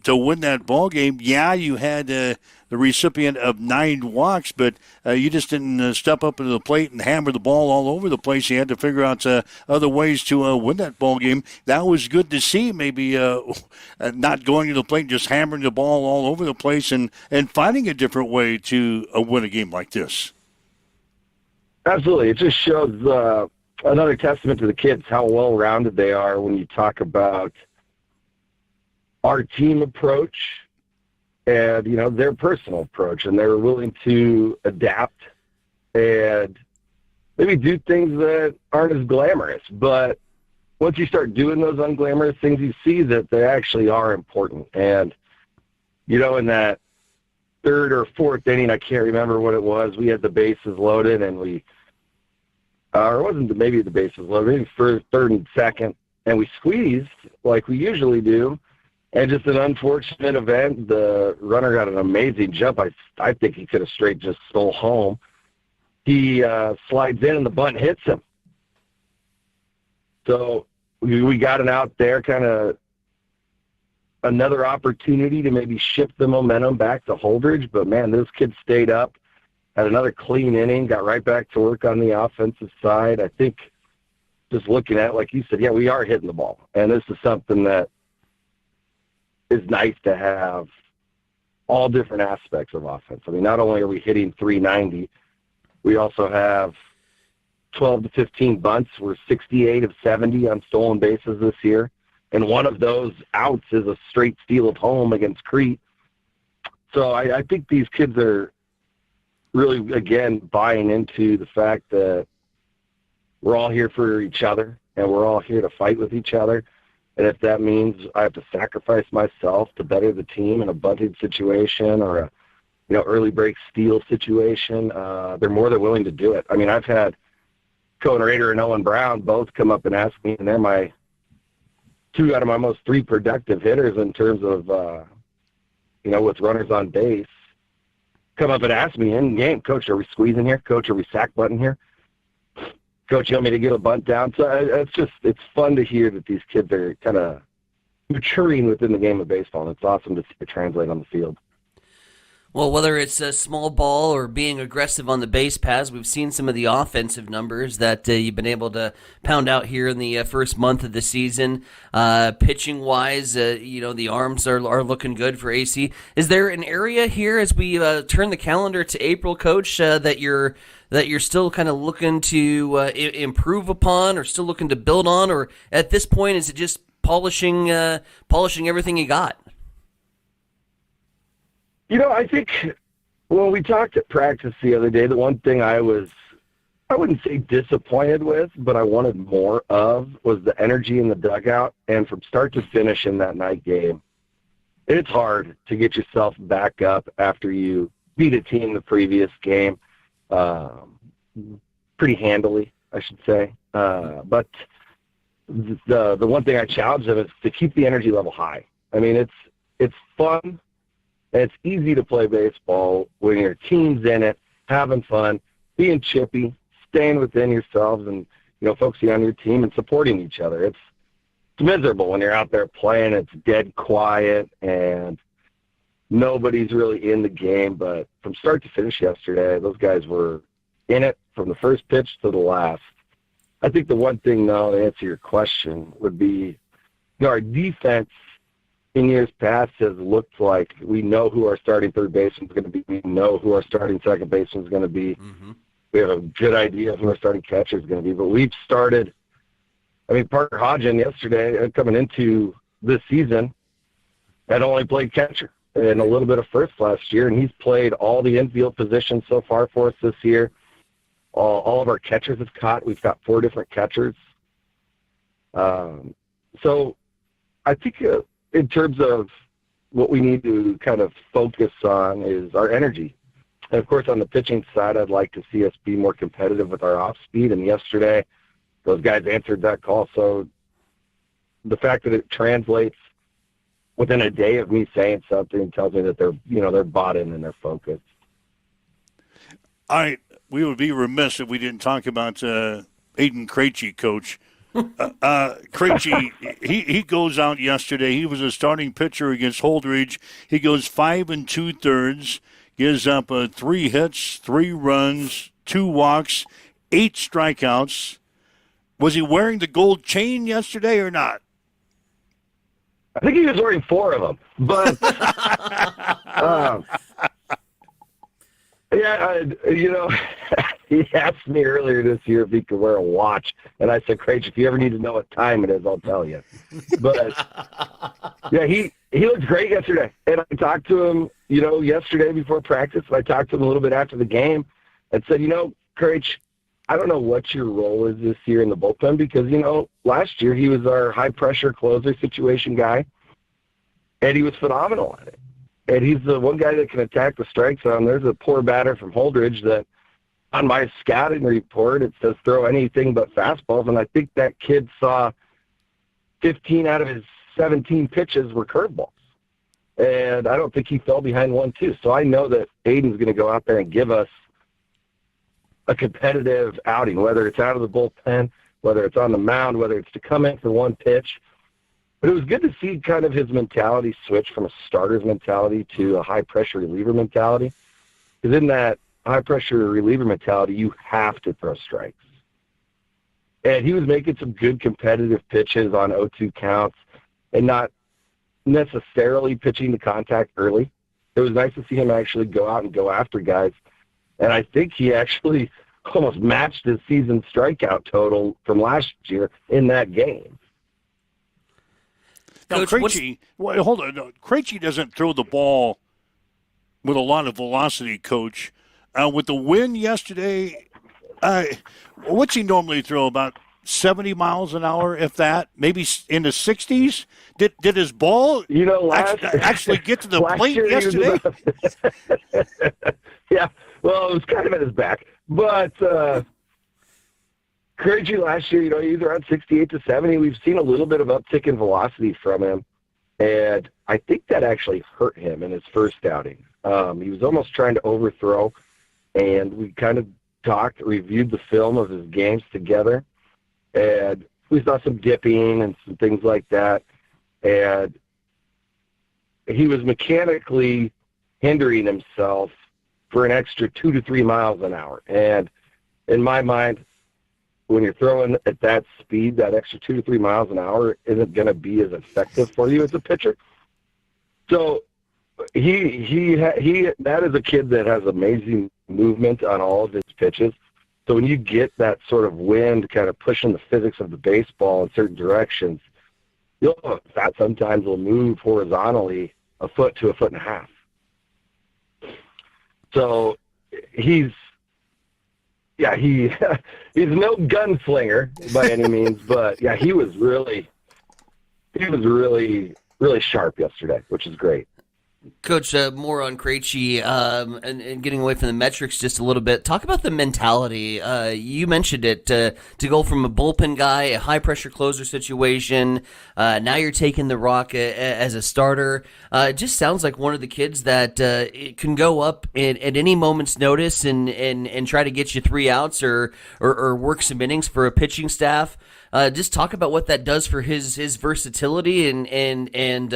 win that ball game. Yeah, you had the recipient of 9 walks, but you just didn't step up to the plate and hammer the ball all over the place. You had to figure out other ways to win that ball game. That was good to see, maybe not going to the plate, just hammering the ball all over the place and finding a different way to win a game like this. Absolutely. It just shows another testament to the kids, how well-rounded they are when you talk about our team approach and, their personal approach, and they're willing to adapt and maybe do things that aren't as glamorous. But once you start doing those unglamorous things, you see that they actually are important. And, in that 3rd or 4th inning, I can't remember what it was, we had the bases loaded, and or it wasn't maybe the bases loaded, maybe 3rd and 2nd, and we squeezed like we usually do. And just an unfortunate event, the runner got an amazing jump. I think he could have straight just stole home. He slides in and the bunt hits him. So we got an out there, kind of another opportunity to maybe shift the momentum back to Holdridge. But, man, those kids stayed up, had another clean inning, got right back to work on the offensive side. I think just looking at it, like you said, yeah, we are hitting the ball. And this is something that is nice to have all different aspects of offense. I mean, not only are we hitting 390, we also have 12 to 15 bunts. We're 68 of 70 on stolen bases this year, and one of those outs is a straight steal of home against Crete. So I think these kids are really, again, buying into the fact that we're all here for each other, and we're all here to fight with each other. And if that means I have to sacrifice myself to better the team in a bunting situation or a early break steal situation, they're more than willing to do it. I mean, I've had Cohen Rader and Owen Brown both come up and ask me, and they're my 2 out of my most 3 productive hitters in terms of, with runners on base, come up and ask me in game, Coach, are we squeezing here? Coach, are we sack bunting here? Coach, you want me to get a bunt down? So it's fun to hear that these kids are kind of maturing within the game of baseball, and it's awesome to see it translate on the field. Well, whether it's a small ball or being aggressive on the base paths, we've seen some of the offensive numbers that you've been able to pound out here in the first month of the season. Pitching-wise, the arms are looking good for AC. Is there an area here as we turn the calendar to April, Coach, that you're still kind of looking to improve upon or still looking to build on? Or at this point, is it just polishing everything you got? I think when we talked at practice the other day, the one thing I wouldn't say disappointed with, but I wanted more of, was the energy in the dugout. And from start to finish in that night game, it's hard to get yourself back up after you beat a team the previous game pretty handily, I should say. But the one thing I challenge them is to keep the energy level high. I mean, it's fun. And it's easy to play baseball when your team's in it, having fun, being chippy, staying within yourselves, and focusing on your team and supporting each other. It's miserable when you're out there playing. It's dead quiet and nobody's really in the game. But from start to finish yesterday, those guys were in it from the first pitch to the last. I think the one thing, though, to answer your question would be, our defense in years past has looked like we know who our starting third baseman is going to be. We know who our starting second baseman is going to be. Mm-hmm. We have a good idea of who our starting catcher is going to be. But we've started, Parker Hodgen yesterday, coming into this season, had only played catcher and a little bit of first last year, and he's played all the infield positions so far for us this year. All of our catchers have caught. We've got 4 different catchers. So I think in terms of what we need to kind of focus on is our energy. And, of course, on the pitching side, I'd like to see us be more competitive with our off speed. And yesterday, those guys answered that call. So the fact that it translates within a day of me saying something tells me that they're bought in and they're focused. All right. We would be remiss if we didn't talk about Aiden Krejci, Coach. Krejci, he goes out yesterday. He was a starting pitcher against Holdridge. He goes 5 2/3, gives up 3 hits, 3 runs, 2 walks, 8 strikeouts. Was he wearing the gold chain yesterday or not? I think he was wearing 4 of them, but he asked me earlier this year if he could wear a watch, and I said, "Craig, if you ever need to know what time it is, I'll tell you." But yeah, he looked great yesterday, and I talked to him, yesterday before practice. And I talked to him a little bit after the game, and said, "Craig, I don't know what your role is this year in the bullpen because last year he was our high pressure closer situation guy, and he was phenomenal at it. And he's the one guy that can attack the strike zone. There's a poor batter from Holdridge that on my scouting report, it says throw anything but fastballs. And I think that kid saw 15 out of his 17 pitches were curveballs. And I don't think he fell behind 1-2. So I know that Aiden's going to go out there and give us a competitive outing, whether it's out of the bullpen, whether it's on the mound, whether it's to come in for one pitch. But it was good to see kind of his mentality switch from a starter's mentality to a high-pressure reliever mentality. Because in that high-pressure reliever mentality, you have to throw strikes. And he was making some good competitive pitches on 0-2 counts and not necessarily pitching to contact early. It was nice to see him actually go out and go after guys. And I think he actually almost matched his season strikeout total from last year in that game. Now, Krejci, hold on. No, Krejci doesn't throw the ball with a lot of velocity, Coach. With the wind yesterday, what's he normally throw? About 70 miles an hour, if that? Maybe in the 60s? Did his ball actually get to the plate yesterday? Yeah, well, it was kind of at his back. But Krejci last year, he was around 68 to 70. We've seen a little bit of uptick in velocity from him, and I think that actually hurt him in his first outing. He was almost trying to overthrow, and we kind of reviewed the film of his games together, and we saw some dipping and some things like that, and he was mechanically hindering himself for an extra 2 to 3 miles an hour. And in my mind, when you're throwing at that speed, that extra 2 to 3 miles an hour isn't going to be as effective for you as a pitcher. So that is a kid that has amazing movement on all of his pitches. So when you get that sort of wind kind of pushing the physics of the baseball in certain directions, you'll notice that sometimes will move horizontally a foot to a foot and a half. So he's no gunslinger by any means, but yeah, he was really sharp yesterday, which is great. Coach, more on Krejci and getting away from the metrics just a little bit. Talk about the mentality. You mentioned it, to go from a bullpen guy, a high-pressure closer situation, now you're taking the rock as a starter. It just sounds like one of the kids that it can go up at any moment's notice and try to get you 3 outs or work some innings for a pitching staff. Just talk about what that does for his versatility and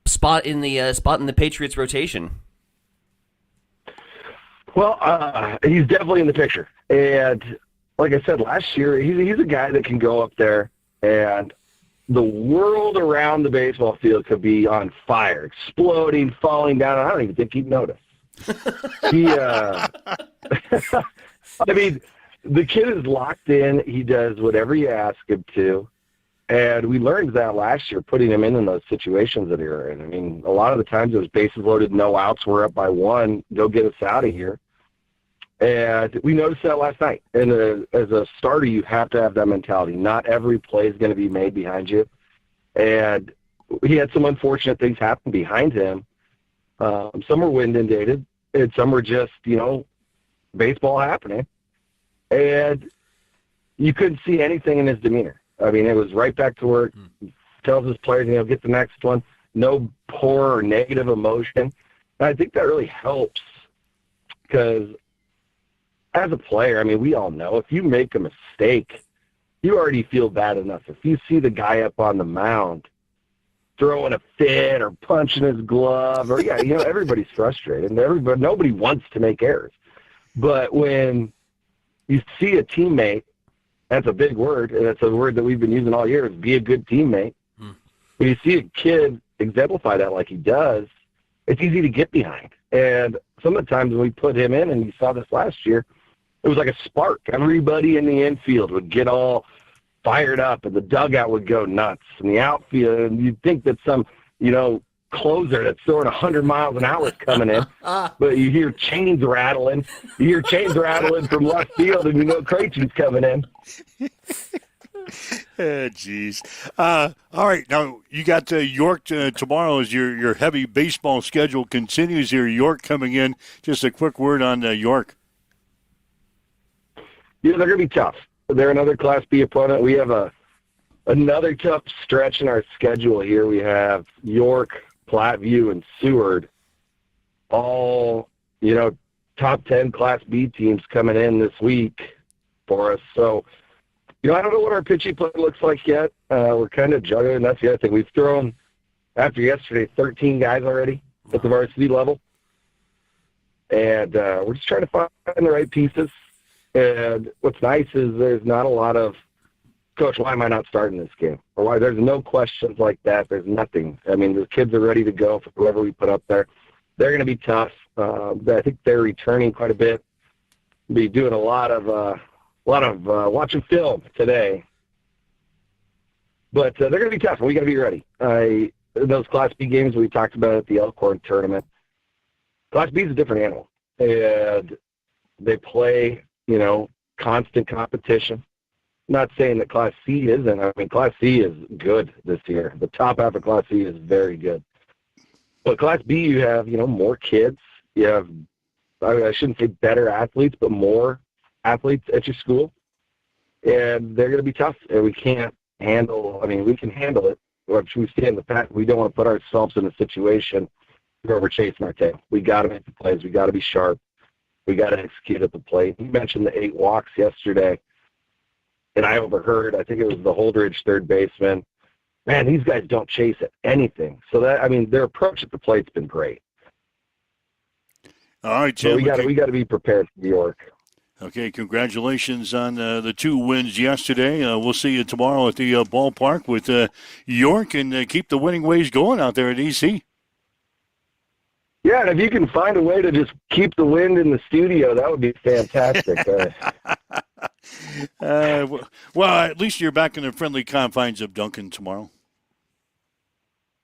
spot in the Patriots rotation. Well, he's definitely in the picture, and like I said last year, he's a guy that can go up there, and the world around the baseball field could be on fire, exploding, falling down. I don't even think he'd notice. I mean, the kid is locked in. He does whatever you ask him to. And we learned that last year, putting him in those situations that he were in. I mean, a lot of the times it was bases loaded, no outs, we're up by 1, go get us out of here. And we noticed that last night. And as a starter, you have to have that mentality. Not every play is going to be made behind you. And he had some unfortunate things happen behind him. Some were wind inundated, and some were just, baseball happening. And you couldn't see anything in his demeanor. I mean, it was right back to work. Tells his players, get the next one. No poor or negative emotion. And I think that really helps because as a player, I mean, we all know if you make a mistake, you already feel bad enough. If you see the guy up on the mound throwing a fit or punching his glove, or everybody's frustrated, and nobody wants to make errors. But when you see a teammate, that's a big word, and it's a word that we've been using all year, is be a good teammate. When you see a kid exemplify that like he does, it's easy to get behind. And some of the times when we put him in, and you saw this last year, it was like a spark. Everybody in the infield would get all fired up, and the dugout would go nuts. And the outfield, and you'd think that some, closer that's throwing 100 miles an hour is coming in, but you hear chains rattling. You hear chains rattling from left field, and Krejci's coming in. Jeez. All right. Now, you got York tomorrow as your heavy baseball schedule continues here. York coming in. Just a quick word on York. Yeah, they're going to be tough. They're another Class B opponent. We have another tough stretch in our schedule here. We have York, Platteview, and Seward, all, top 10 Class B teams coming in this week for us. So, I don't know what our pitching play looks like yet. We're kind of juggling. That's the other thing. We've thrown, after yesterday, 13 guys already at the varsity level. And we're just trying to find the right pieces. And what's nice is there's not a lot of, Coach, why am I not starting this game? Or why? There's no questions like that. There's nothing. I mean, the kids are ready to go for whoever we put up there. They're going to be tough. I think they're returning quite a bit. Be doing a lot of watching film today. But they're going to be tough, and we got to be ready. Those Class B games we talked about at the Elkhorn tournament, Class B is a different animal. And they play, constant competition. Not saying that Class C isn't. I mean, Class C is good this year. The top half of Class C is very good. But Class B, you have, more kids. You have, I shouldn't say better athletes, but more athletes at your school. And they're going to be tough. And we can't handle, we can handle it. Which we say in the past, we don't want to put ourselves in a situation where we're chasing our tail. We got to make the plays. We got to be sharp. We got to execute at the plate. You mentioned the 8 walks yesterday. And I overheard, I think it was the Holdridge third baseman, man, these guys don't chase at anything. So their approach at the plate's been great. All right, Tim. So we got to be prepared for New York. Okay, congratulations on the 2 wins yesterday. We'll see you tomorrow at the ballpark with York, and keep the winning ways going out there at EC. Yeah, and if you can find a way to just keep the wind in the studio, that would be fantastic. Well, at least you're back in the friendly confines of Duncan tomorrow.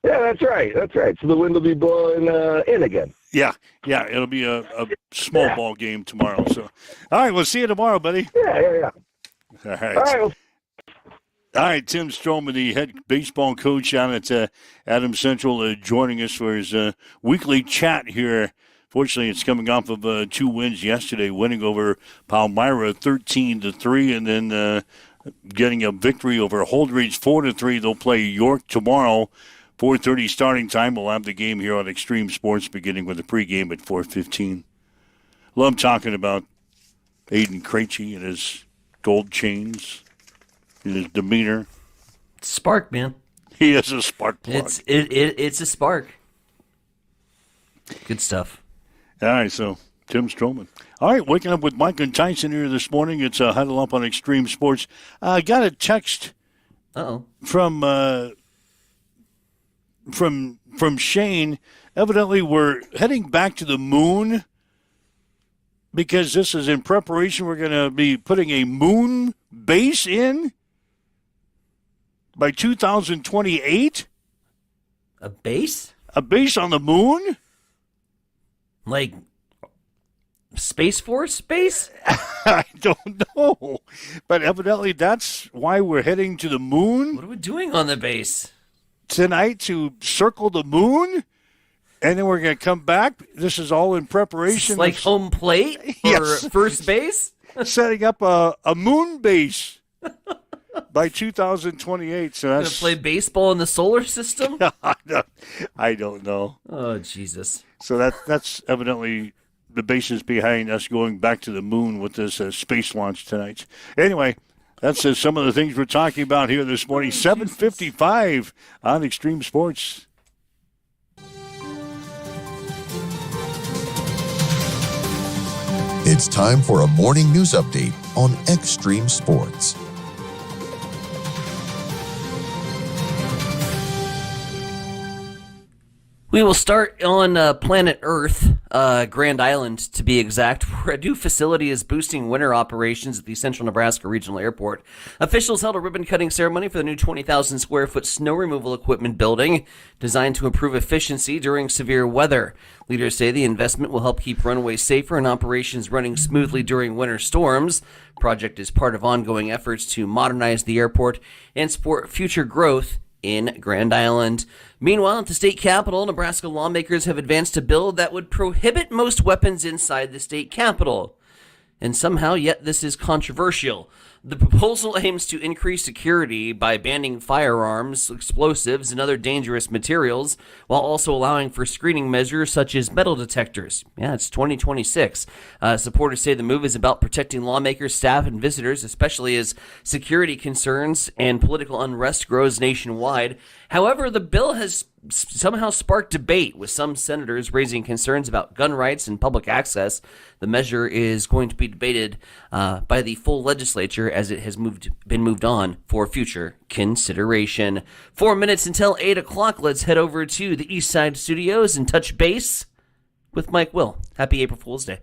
Yeah, that's right. So the wind will be blowing in again. Yeah, it'll be a small ball game tomorrow. So, all right, we'll see you tomorrow, buddy. Yeah. All right. All right, Tim Stroman, the head baseball coach down at Adams Central, joining us for his weekly chat here. Fortunately, it's coming off of 2 wins yesterday, winning over Palmyra 13-3, and then getting a victory over Holdridge 4-3. They'll play York tomorrow, 4:30 starting time. We'll have the game here on Extreme Sports, beginning with the pregame at 4:15. Love talking about Aiden Krejci and his gold chains, and his demeanor. Spark, man. He is a spark plug. It's a spark. Good stuff. All right, so Tim Stroman. All right, waking up with Mike and Tyson here this morning. It's Huddle Up on Extreme Sports. I got a text from Shane. Evidently, we're heading back to the moon because this is in preparation. We're going to be putting a moon base in by 2028. A base? A base on the moon? Like Space Force base? I don't know. But evidently that's why we're heading to the moon. What are we doing on the base? Tonight to circle the moon? And then we're going to come back. This is all in preparation. It's like home plate or first base? Setting up a moon base by 2028. So Going that's to play baseball in the solar system? I don't know. Oh, Jesus. So that's evidently the basis behind us going back to the moon with this space launch tonight. Anyway, that's some of the things we're talking about here this morning. 7:55 on Extreme Sports. It's time for a morning news update on Extreme Sports. We will start on planet Earth, Grand Island to be exact, where a new facility is boosting winter operations at the Central Nebraska Regional Airport. Officials held a ribbon-cutting ceremony for the new 20,000-square-foot snow removal equipment building designed to improve efficiency during severe weather. Leaders say the investment will help keep runways safer and operations running smoothly during winter storms. The project is part of ongoing efforts to modernize the airport and support future growth in Grand Island. Meanwhile, at the state capitol, Nebraska lawmakers have advanced a bill that would prohibit most weapons inside the state capitol. And somehow, yet this is controversial. The proposal aims to increase security by banning firearms, explosives, and other dangerous materials, while also allowing for screening measures such as metal detectors. Yeah, it's 2026. Supporters say the move is about protecting lawmakers, staff, and visitors, especially as security concerns and political unrest grows nationwide. However, the bill has somehow sparked debate, with some senators raising concerns about gun rights and public access. The measure is going to be debated by the full legislature as it has been moved on for future consideration. 4 minutes until 8 o'clock. Let's head over to the East Side Studios and touch base with Mike Will. Happy April Fool's Day.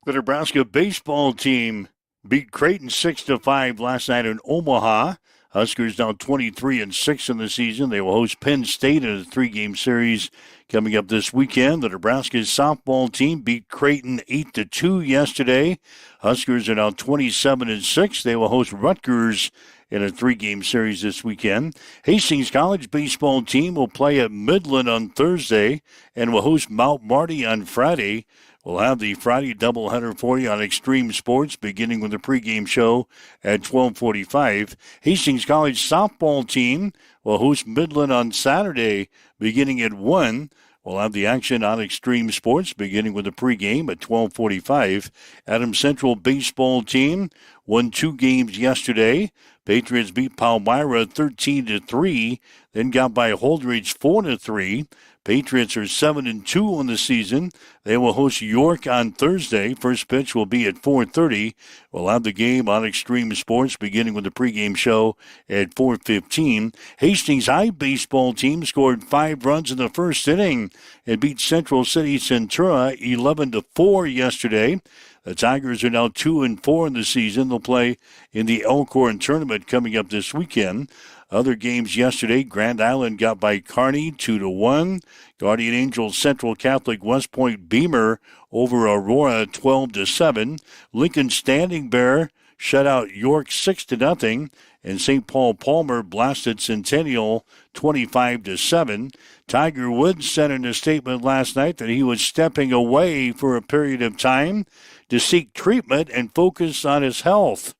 The Nebraska baseball team beat Creighton 6-5 last night in Omaha. Huskers now 23-6 in the season. They will host Penn State in a 3-game series coming up this weekend. The Nebraska softball team beat Creighton 8-2 yesterday. Huskers are now 27-6. They will host Rutgers in a 3-game series this weekend. Hastings College baseball team will play at Midland on Thursday and will host Mount Marty on Friday. We'll have the Friday doubleheader for you on Extreme Sports, beginning with the pregame show at 12:45. Hastings College softball team will host Midland on Saturday, beginning at 1. We'll have the action on Extreme Sports, beginning with the pregame at 12:45. Adams Central baseball team won 2 games yesterday. Patriots beat Palmyra 13-3, then got by Holdridge 4-3. Patriots are 7-2 on the season. They will host York on Thursday. First pitch will be at 4:30. We'll have the game on Extreme Sports, beginning with the pregame show at 4:15. Hastings High baseball team scored 5 runs in the first inning and beat Central City Centura 11-4 yesterday. The Tigers are now 2-4 in the season. They'll play in the Elkhorn tournament coming up this weekend. Other games yesterday, Grand Island got by Kearney 2-1. Guardian Angels Central Catholic West Point Beamer over Aurora 12-7. Lincoln Standing Bear shut out York 6-0. And St. Paul Palmer blasted Centennial 25-7. Tiger Woods said in a statement last night that he was stepping away for a period of time to seek treatment and focus on his health.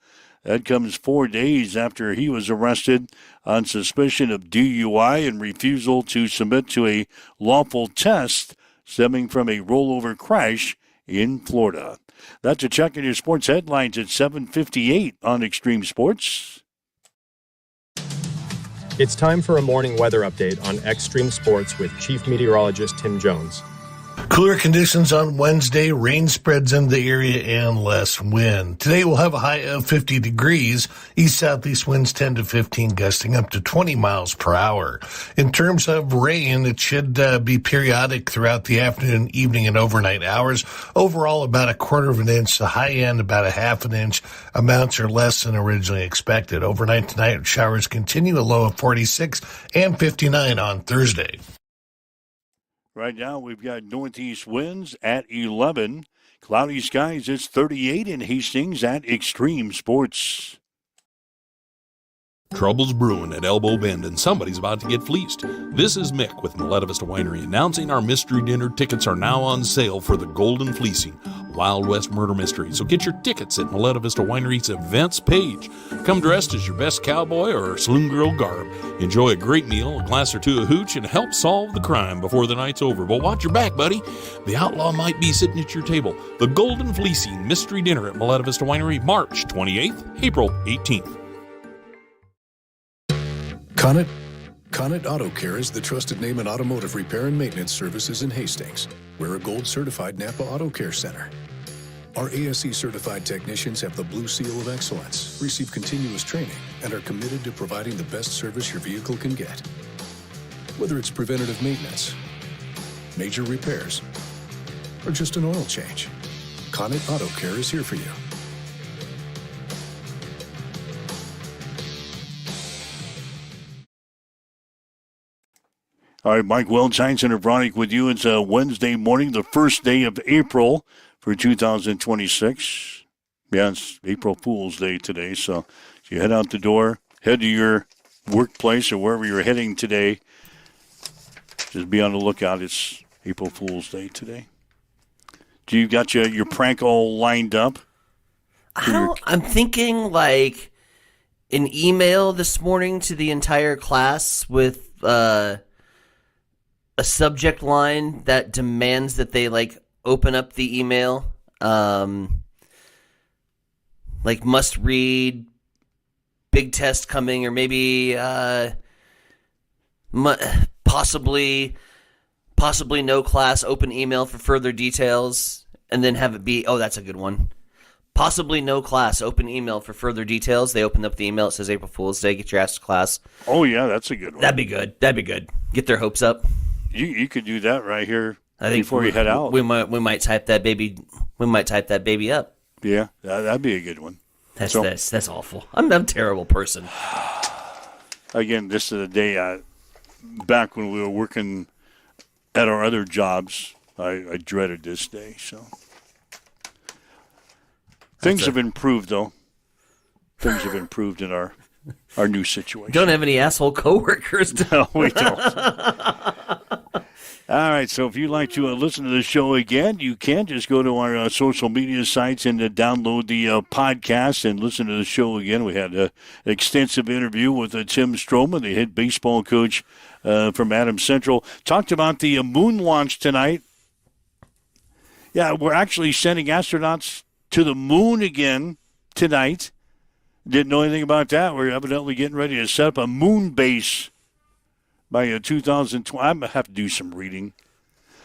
That comes 4 days after he was arrested on suspicion of DUI and refusal to submit to a lawful test stemming from a rollover crash in Florida. That's a check in your sports headlines at 7:58 on Extreme Sports. It's time for a morning weather update on Extreme Sports with Chief Meteorologist Tim Jones. Cooler conditions on Wednesday, rain spreads in the area and less wind. Today we'll have a high of 50 degrees, east-southeast winds 10 to 15, gusting up to 20 miles per hour. In terms of rain, it should be periodic throughout the afternoon, evening, and overnight hours. Overall, about 1/4 of an inch, the high end about 1/2 an inch. Amounts are less than originally expected. Overnight tonight, showers continue, a low of 46 and 59 on Thursday. Right now, we've got northeast winds at 11. Cloudy skies, it's 38 in Hastings at Extreme Sports. Trouble's brewing at Elbow Bend, and somebody's about to get fleeced. This is Mick with Maletta Vista Winery announcing our mystery dinner tickets are now on sale for the Golden Fleecing Wild West Murder Mystery. So get your tickets at Maletta Vista Winery's events page. Come dressed as your best cowboy or saloon girl garb. Enjoy a great meal, a glass or two of hooch, and help solve the crime before the night's over. But watch your back, buddy. The outlaw might be sitting at your table. The Golden Fleecing Mystery Dinner at Maletta Vista Winery, March 28th, April 18th. Connet Auto Care is the trusted name in automotive repair and maintenance services in Hastings. We're a gold-certified Napa Auto Care Center. Our ASE-certified technicians have the Blue Seal of Excellence, receive continuous training, and are committed to providing the best service your vehicle can get. Whether it's preventative maintenance, major repairs, or just an oil change, Connet Auto Care is here for you. All right, Mike Welch, Heinz and Ebronic with you. It's a Wednesday morning, the first day of April for 2026. Yeah, it's April Fool's Day today, so you head out the door, head to your workplace or wherever you're heading today. Just be on the lookout. It's April Fool's Day today. Do you got your prank all lined up? I'm thinking like an email this morning to the entire class with a subject line that demands that they like open up the email, like must read, big test coming, or maybe possibly no class, open email for further details, and then have it be, oh, that's a good one. Possibly no class, open email for further details. They open up the email, it says April Fool's Day, get your ass to class. Oh, yeah, that's a good one. That'd be good. Get their hopes up. You could do that right here before you head out. We might type that baby. We might type that baby up. Yeah, that'd be a good one. That's awful. I'm a terrible person. Again, this is the day back when we were working at our other jobs. I dreaded this day. So things have improved, though. Things have improved in our new situation. Don't have any asshole coworkers. No, we don't. All right, so if you'd like to listen to the show again, you can just go to our social media sites and download the podcast and listen to the show again. We had an extensive interview with Tim Stroman, the head baseball coach from Adams Central. Talked about the moon launch tonight. Yeah, we're actually sending astronauts to the moon again tonight. Didn't know anything about that. We're evidently getting ready to set up a moon base by 2020. I'm going to have to do some reading.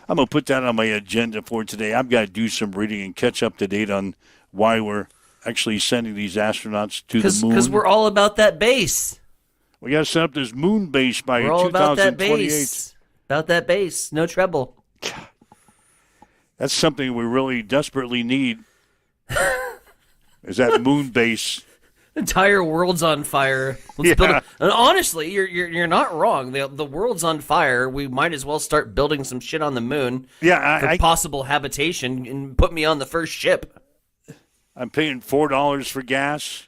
I'm going to put that on my agenda for today. I've got to do some reading and catch up to date on why we're actually sending these astronauts to the moon. Because we're all about that base. We got to set up this moon base by 2028. About that base. About that base. No trouble. That's something we really desperately need. Is that moon base. Entire world's on fire. Let's build it. And honestly, you're not wrong. The world's on fire. We might as well start building some shit on the moon. Yeah, for possible habitation and put me on the first ship. I'm paying $4 for gas.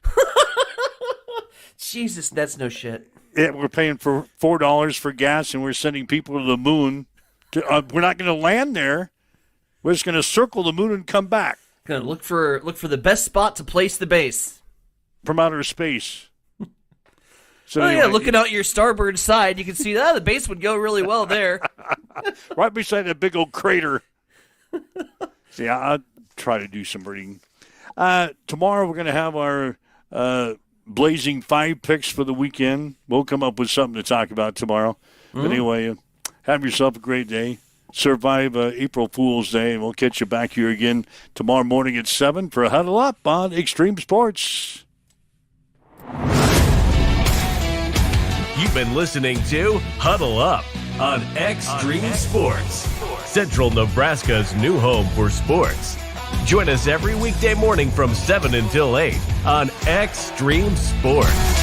Jesus, that's no shit. Yeah, we're paying for $4 for gas, and we're sending people to the moon. We're not going to land there. We're just going to circle the moon and come back. Going to look for the best spot to place the base. From outer space. So anyway, looking out your starboard side, you can see that the base would go really well there. Right beside that big old crater. See, I'll try to do some reading. Tomorrow we're going to have our Blazing 5 picks for the weekend. We'll come up with something to talk about tomorrow. But anyway, have yourself a great day. Survive April Fool's Day, and we'll catch you back here again tomorrow morning at 7 for a Huddle Up on Extreme Sports. You've been listening to Huddle Up on Extreme Sports, Central Nebraska's new home for sports. Join us every weekday morning from 7 until 8 on Extreme Sports.